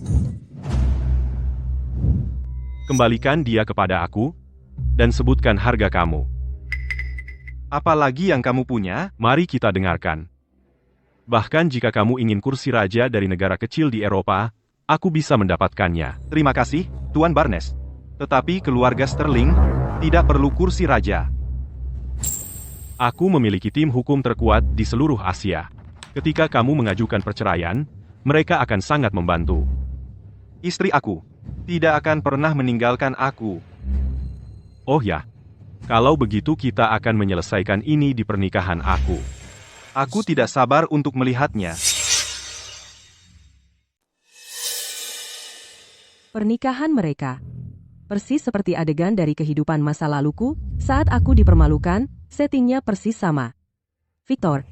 Kembalikan dia kepada aku, dan sebutkan harga kamu. Apalagi yang kamu punya? Mari kita dengarkan. Bahkan jika kamu ingin kursi raja dari negara kecil di Eropa, aku bisa mendapatkannya. Terima kasih, Tuan Barnes. Tetapi keluarga Sterling tidak perlu kursi raja. Aku memiliki tim hukum terkuat di seluruh Asia. Ketika kamu mengajukan perceraian, mereka akan sangat membantu. Istri aku tidak akan pernah meninggalkan aku. Oh ya, kalau begitu kita akan menyelesaikan ini di pernikahan aku. Aku tidak sabar untuk melihatnya. Pernikahan mereka. Persis seperti adegan dari kehidupan masa laluku, saat aku dipermalukan, settingnya persis sama. Victor,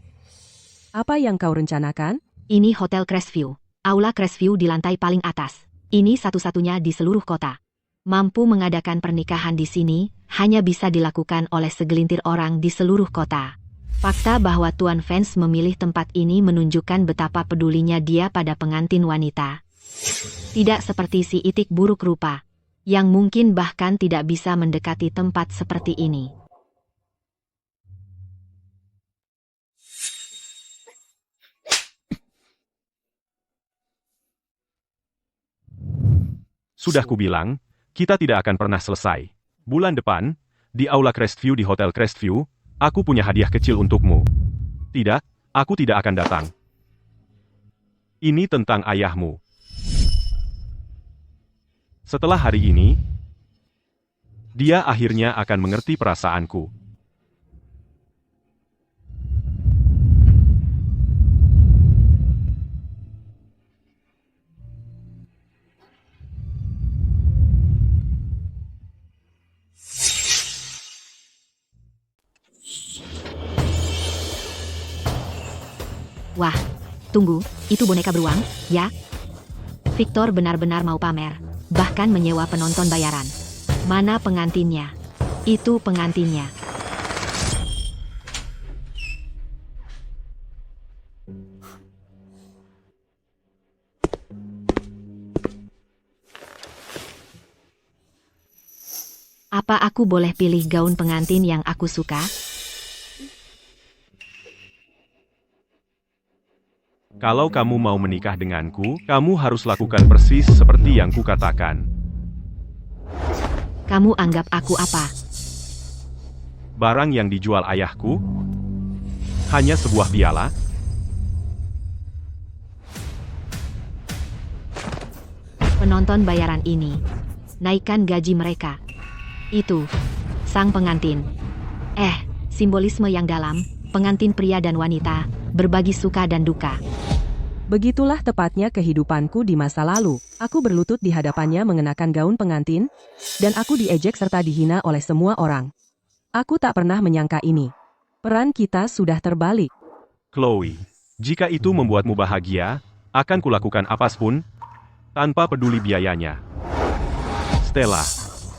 apa yang kau rencanakan? Ini Hotel Crestview. Aula Crestview di lantai paling atas. Ini satu-satunya di seluruh kota. Mampu mengadakan pernikahan di sini, hanya bisa dilakukan oleh segelintir orang di seluruh kota. Fakta bahwa Tuan Vance memilih tempat ini menunjukkan betapa pedulinya dia pada pengantin wanita. Tidak seperti si itik buruk rupa, yang mungkin bahkan tidak bisa mendekati tempat seperti ini. Sudah kubilang, kita tidak akan pernah selesai. Bulan depan, di Aula Crestview di Hotel Crestview, aku punya hadiah kecil untukmu. Tidak, aku tidak akan datang. Ini tentang ayahmu. Setelah hari ini, dia akhirnya akan mengerti perasaanku. Wah, tunggu, itu boneka beruang, ya? Victor benar-benar mau pamer, bahkan menyewa penonton bayaran. Mana pengantinnya? Itu pengantinnya. Apa aku boleh pilih gaun pengantin yang aku suka? Kalau kamu mau menikah denganku, kamu harus lakukan persis seperti yang kukatakan. Kamu anggap aku apa? Barang yang dijual ayahku? Hanya sebuah piala? Penonton bayaran ini. Naikkan gaji mereka. Itu. Sang pengantin. Simbolisme yang dalam, pengantin pria dan wanita, berbagi suka dan duka. Begitulah tepatnya kehidupanku di masa lalu. Aku berlutut di hadapannya mengenakan gaun pengantin, dan aku diejek serta dihina oleh semua orang. Aku tak pernah menyangka ini. Peran kita sudah terbalik. Chloe, jika itu membuatmu bahagia, akan kulakukan apapun, tanpa peduli biayanya. Stella,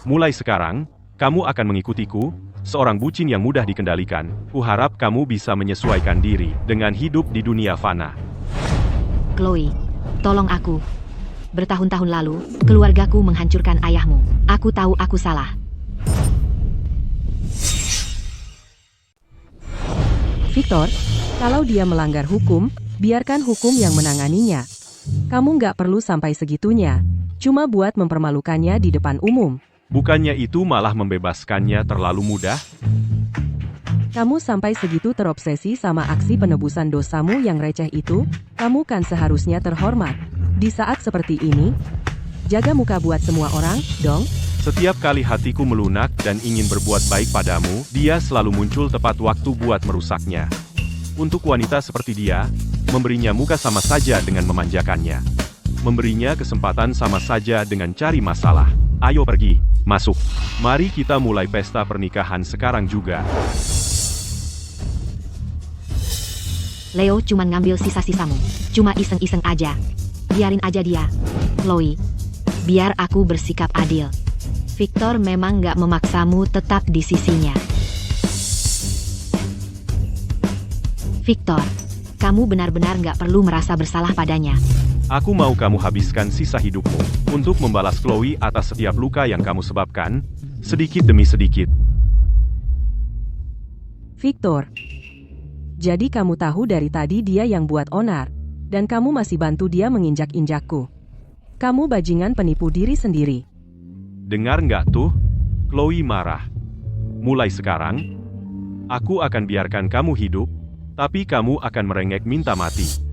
mulai sekarang, kamu akan mengikutiku, seorang bucin yang mudah dikendalikan. Kuharap kamu bisa menyesuaikan diri dengan hidup di dunia fana. Chloe, tolong aku. Bertahun-tahun lalu, keluargaku menghancurkan ayahmu. Aku tahu aku salah. Victor, kalau dia melanggar hukum, Biarkan hukum yang menanganinya. Kamu nggak perlu sampai segitunya. Cuma buat mempermalukannya di depan umum. Bukannya itu malah membebaskannya terlalu mudah? Kamu sampai segitu terobsesi sama aksi penebusan dosamu yang receh itu, kamu kan seharusnya terhormat. Di saat seperti ini, jaga muka buat semua orang, dong. Setiap kali hatiku melunak dan ingin berbuat baik padamu, dia selalu muncul tepat waktu buat merusaknya. Untuk wanita seperti dia, memberinya muka sama saja dengan memanjakannya. Memberinya kesempatan sama saja dengan cari masalah. Ayo pergi, masuk. Mari kita mulai pesta pernikahan sekarang juga. Leo cuma ngambil sisa-sisamu. Cuma iseng-iseng aja. Biarin aja dia. Chloe, biar aku bersikap adil. Victor memang nggak memaksamu tetap di sisinya. Victor, kamu benar-benar nggak perlu merasa bersalah padanya. Aku mau kamu habiskan sisa hidupmu untuk membalas Chloe atas setiap luka yang kamu sebabkan, sedikit demi sedikit. Victor, jadi kamu tahu dari tadi dia yang buat onar, dan kamu masih bantu dia menginjak-injakku. Kamu bajingan penipu diri sendiri. Dengar nggak tuh? Chloe marah. Mulai sekarang, aku akan biarkan kamu hidup, tapi kamu akan merengek minta mati.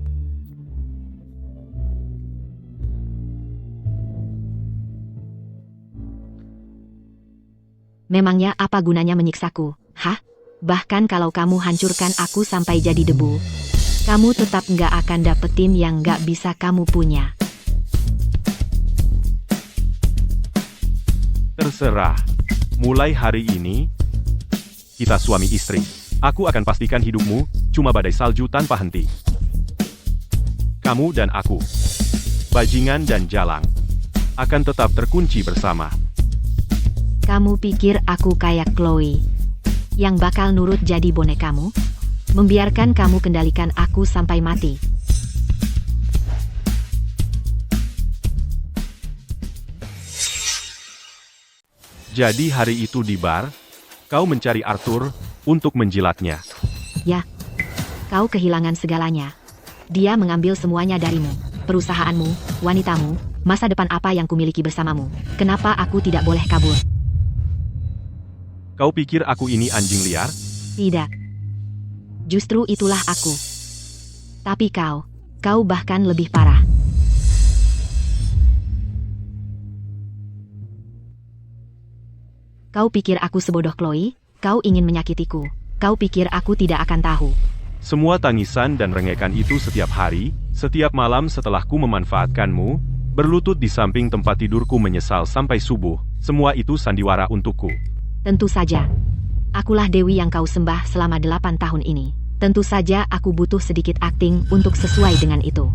Memangnya apa gunanya menyiksaku? Hah? Bahkan kalau kamu hancurkan aku sampai jadi debu, kamu tetap nggak akan dapetin yang nggak bisa kamu punya. Terserah. Mulai hari ini, kita suami istri. Aku akan pastikan hidupmu cuma badai salju tanpa henti. Kamu dan aku, bajingan dan jalang, akan tetap terkunci bersama. Kamu pikir aku kayak Chloe, yang bakal nurut jadi bonekamu? Membiarkan kamu kendalikan aku sampai mati. Jadi hari itu di bar, kau mencari Arthur untuk menjilatnya. Ya, kau kehilangan segalanya. Dia mengambil semuanya darimu, perusahaanmu, wanitamu, masa depan apa yang kumiliki bersamamu. Kenapa aku tidak boleh kabur? Kau pikir aku ini anjing liar? Tidak. Justru itulah aku. Tapi kau bahkan lebih parah. Kau pikir aku sebodoh Chloe? Kau ingin menyakitiku. Kau pikir aku tidak akan tahu. Semua tangisan dan rengekan itu setiap hari, setiap malam setelah ku memanfaatkanmu, berlutut di samping tempat tidurku menyesal sampai subuh, semua itu sandiwara untukku. Tentu saja. Akulah Dewi yang kau sembah selama 8 tahun ini. Tentu saja aku butuh sedikit akting untuk sesuai dengan itu.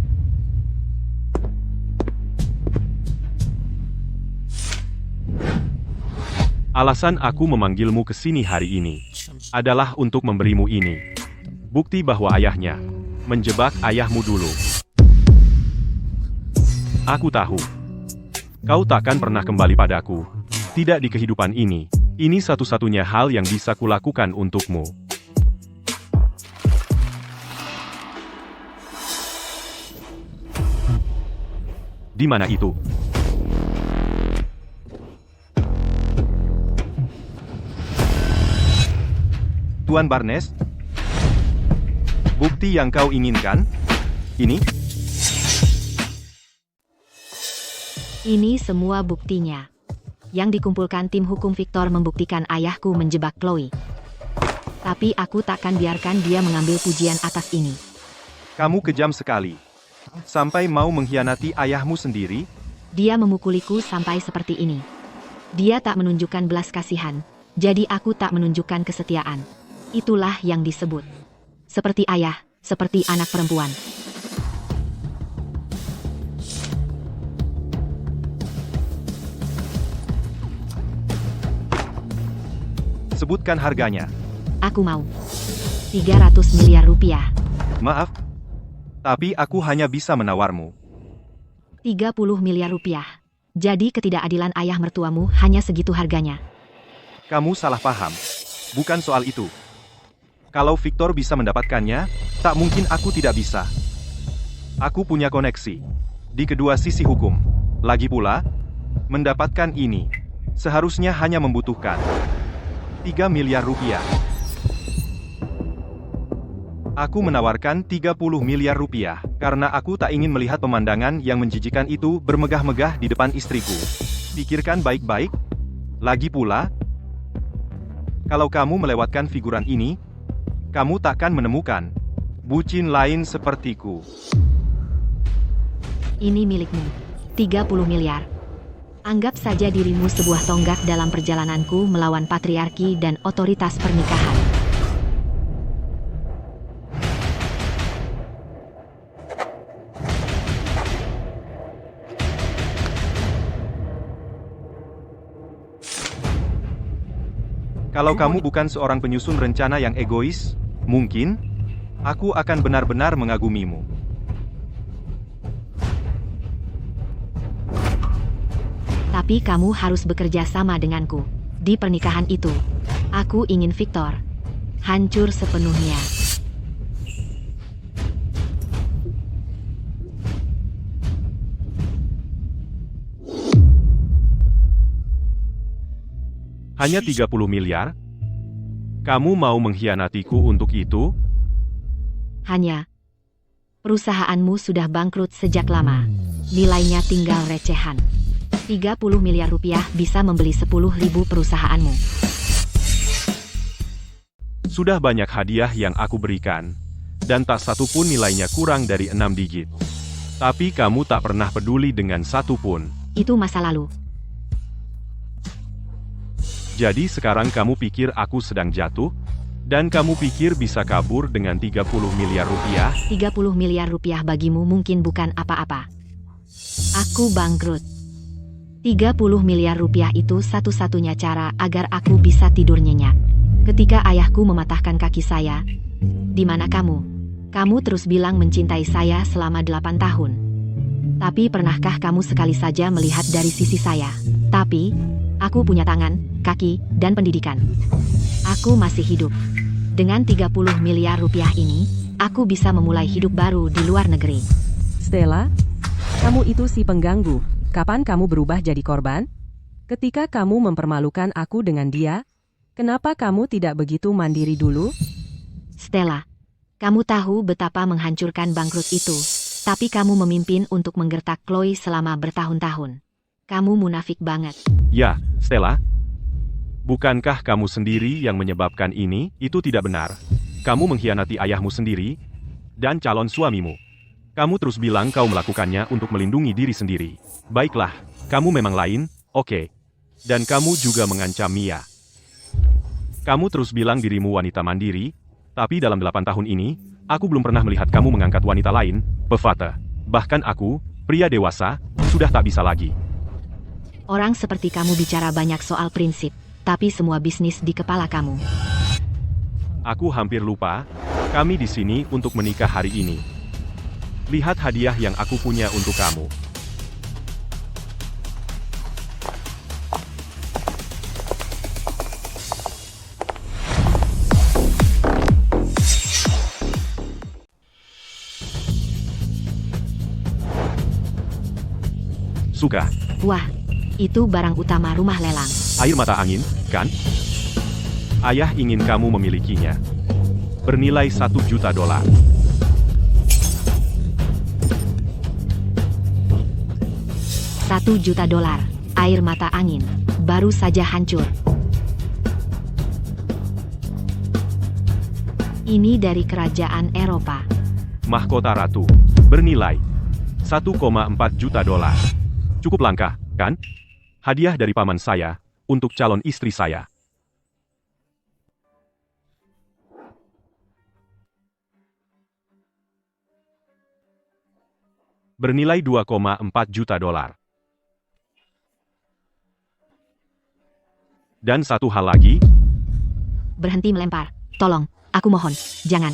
Alasan aku memanggilmu ke sini hari ini adalah untuk memberimu ini. Bukti bahwa ayahnya menjebak ayahmu dulu. Aku tahu. Kau takkan pernah kembali padaku. Tidak di kehidupan ini. Ini satu-satunya hal yang bisa kulakukan untukmu. Di mana itu? Tuan Barnes, bukti yang kau inginkan? Ini? Ini semua buktinya. Yang dikumpulkan tim hukum Victor membuktikan ayahku menjebak Chloe. Tapi aku takkan biarkan dia mengambil pujian atas ini. Kamu kejam sekali. Sampai mau mengkhianati ayahmu sendiri? Dia memukuliku sampai seperti ini. Dia tak menunjukkan belas kasihan. Jadi aku tak menunjukkan kesetiaan. Itulah yang disebut. Seperti ayah, seperti anak perempuan. Sebutkan harganya. Aku mau 300 miliar rupiah. Maaf, tapi aku hanya bisa menawarmu 30 miliar rupiah. Jadi ketidakadilan ayah mertuamu hanya segitu harganya. Kamu salah paham. Bukan soal itu. Kalau Victor bisa mendapatkannya, tak mungkin aku tidak bisa. Aku punya koneksi di kedua sisi hukum. Lagi pula, mendapatkan ini seharusnya hanya membutuhkan 3 miliar rupiah. Aku menawarkan 30 miliar rupiah, karena aku tak ingin melihat pemandangan yang menjijikan itu bermegah-megah di depan istriku. Pikirkan baik-baik. Lagi pula, kalau kamu melewatkan figuran ini, kamu takkan menemukan bucin lain sepertiku. Ini milikmu. 30 miliar. Anggap saja dirimu sebuah tonggak dalam perjalananku melawan patriarki dan otoritas pernikahan. Kalau kamu bukan seorang penyusun rencana yang egois, mungkin aku akan benar-benar mengagumimu. Tapi kamu harus bekerja sama denganku. Di pernikahan itu, aku ingin Victor hancur sepenuhnya. Hanya 30 miliar? Kamu mau mengkhianatiku untuk itu? Hanya, perusahaanmu sudah bangkrut sejak lama. Nilainya tinggal recehan. 30 miliar rupiah bisa membeli 10.000 perusahaanmu. Sudah banyak hadiah yang aku berikan, dan tak satu pun nilainya kurang dari 6 digit. Tapi kamu tak pernah peduli dengan satu pun. Itu masa lalu. Jadi sekarang kamu pikir aku sedang jatuh? Dan kamu pikir bisa kabur dengan 30 miliar rupiah? 30 miliar rupiah bagimu mungkin bukan apa-apa. Aku bangkrut. 30 miliar rupiah itu satu-satunya cara agar aku bisa tidur nyenyak. Ketika ayahku mematahkan kaki saya, di mana kamu? Kamu terus bilang mencintai saya selama 8 tahun. Tapi pernahkah kamu sekali saja melihat dari sisi saya? Tapi, aku punya tangan, kaki, dan pendidikan. Aku masih hidup. Dengan 30 miliar rupiah ini, aku bisa memulai hidup baru di luar negeri. Stella, kamu itu si pengganggu. Kapan kamu berubah jadi korban? Ketika kamu mempermalukan aku dengan dia, kenapa kamu tidak begitu mandiri dulu? Stella, kamu tahu betapa menghancurkan bangkrut itu, tapi kamu memimpin untuk menggertak Chloe selama bertahun-tahun. Kamu munafik banget. Ya, Stella. Bukankah kamu sendiri yang menyebabkan ini? Itu tidak benar. Kamu mengkhianati ayahmu sendiri dan calon suamimu. Kamu terus bilang kau melakukannya untuk melindungi diri sendiri. Baiklah, kamu memang lain, oke. Dan kamu juga mengancam Mia. Kamu terus bilang dirimu wanita mandiri, tapi dalam 8 tahun ini, aku belum pernah melihat kamu mengangkat wanita lain, Pevate. Bahkan aku, pria dewasa, sudah tak bisa lagi. Orang seperti kamu bicara banyak soal prinsip, tapi semua bisnis di kepala kamu. Aku hampir lupa, kami di sini untuk menikah hari ini. Lihat hadiah yang aku punya untuk kamu. Suka. Wah, itu barang utama rumah lelang. Air mata angin, kan? Ayah ingin kamu memilikinya. Bernilai $1 juta. $1 juta. Air mata angin. Baru saja hancur. Ini dari kerajaan Eropa. Mahkota ratu. Bernilai $1,4 juta. Cukup langka, kan? Hadiah dari paman saya, untuk calon istri saya. Bernilai $2,4 juta. Dan satu hal lagi. Berhenti melempar. Tolong, aku mohon, jangan.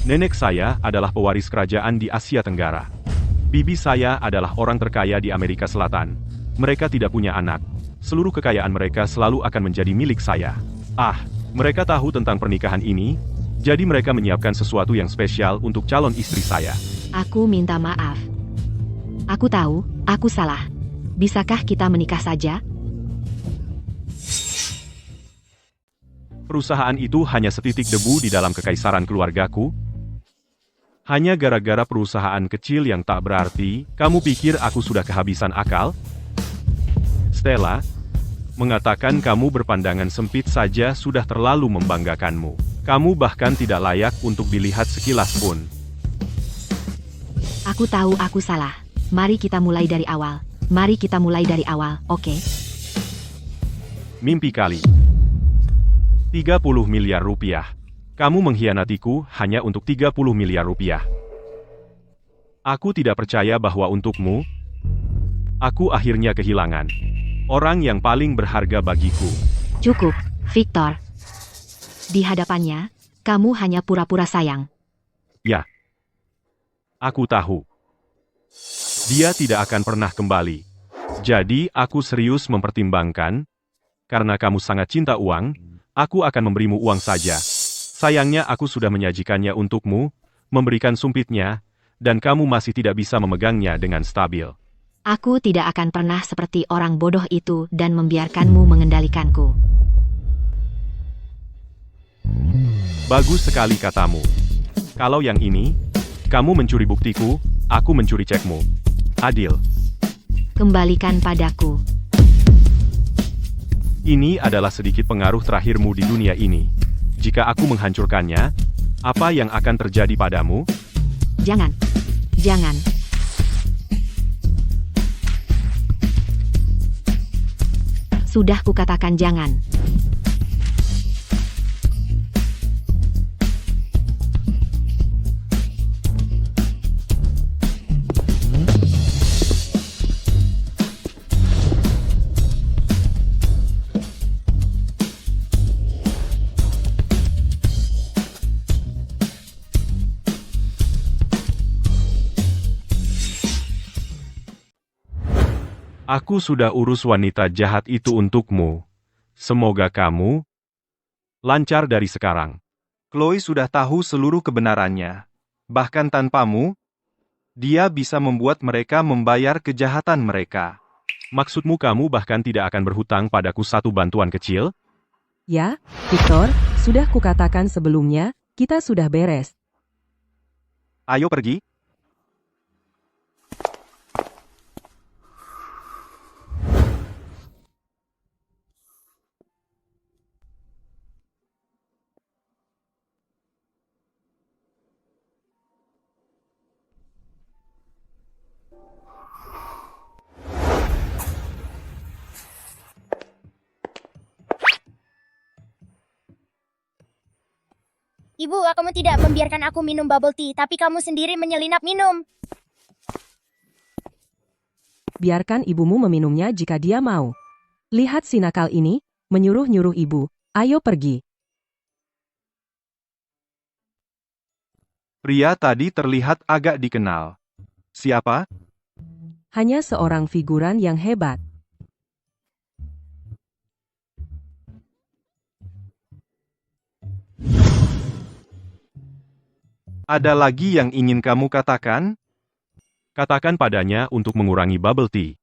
Nenek saya adalah pewaris kerajaan di Asia Tenggara. Bibi saya adalah orang terkaya di Amerika Selatan. Mereka tidak punya anak. Seluruh kekayaan mereka selalu akan menjadi milik saya. Ah, mereka tahu tentang pernikahan ini, Jadi mereka menyiapkan sesuatu yang spesial untuk calon istri saya. Aku minta maaf. Aku tahu, aku salah. Bisakah kita menikah saja? Perusahaan itu hanya setitik debu di dalam kekaisaran keluargaku. Hanya gara-gara perusahaan kecil yang tak berarti, kamu pikir aku sudah kehabisan akal? Stella, mengatakan kamu berpandangan sempit saja sudah terlalu membanggakanmu. Kamu bahkan tidak layak untuk dilihat sekilas pun. Aku tahu aku salah. Mari kita mulai dari awal. Mari kita mulai dari awal, oke? Mimpi kali. 30 miliar rupiah. Kamu mengkhianatiku hanya untuk 30 miliar rupiah. Aku tidak percaya bahwa untukmu, aku akhirnya kehilangan orang yang paling berharga bagiku. Cukup, Victor. Di hadapannya, kamu hanya pura-pura sayang. Ya. Aku tahu. Dia tidak akan pernah kembali. Jadi aku serius mempertimbangkan, karena kamu sangat cinta uang, aku akan memberimu uang saja. Sayangnya aku sudah menyajikannya untukmu, memberikan sumpitnya, dan kamu masih tidak bisa memegangnya dengan stabil. Aku tidak akan pernah seperti orang bodoh itu dan membiarkanmu mengendalikanku. Bagus sekali katamu. Kalau yang ini, kamu mencuri buktiku, aku mencuri cekmu. Adil. Kembalikan padaku. Ini adalah sedikit pengaruh terakhirmu di dunia ini. Jika aku menghancurkannya, apa yang akan terjadi padamu? Jangan. Jangan. Sudah kukatakan jangan. Aku sudah urus wanita jahat itu untukmu. Semoga kamu lancar dari sekarang. Chloe sudah tahu seluruh kebenarannya. Bahkan tanpamu, dia bisa membuat mereka membayar kejahatan mereka. Maksudmu kamu bahkan tidak akan berhutang padaku satu bantuan kecil? Ya, Victor, sudah kukatakan sebelumnya, kita sudah beres. Ayo pergi. Ibu, kamu tidak membiarkan aku minum bubble tea, tapi kamu sendiri menyelinap minum. Biarkan ibumu meminumnya jika dia mau. Lihat si nakal ini, menyuruh-nyuruh ibu, ayo pergi. Pria tadi terlihat agak dikenal. Siapa? Hanya seorang figuran yang hebat. Ada lagi yang ingin kamu katakan? Katakan padanya untuk mengurangi bubble tea.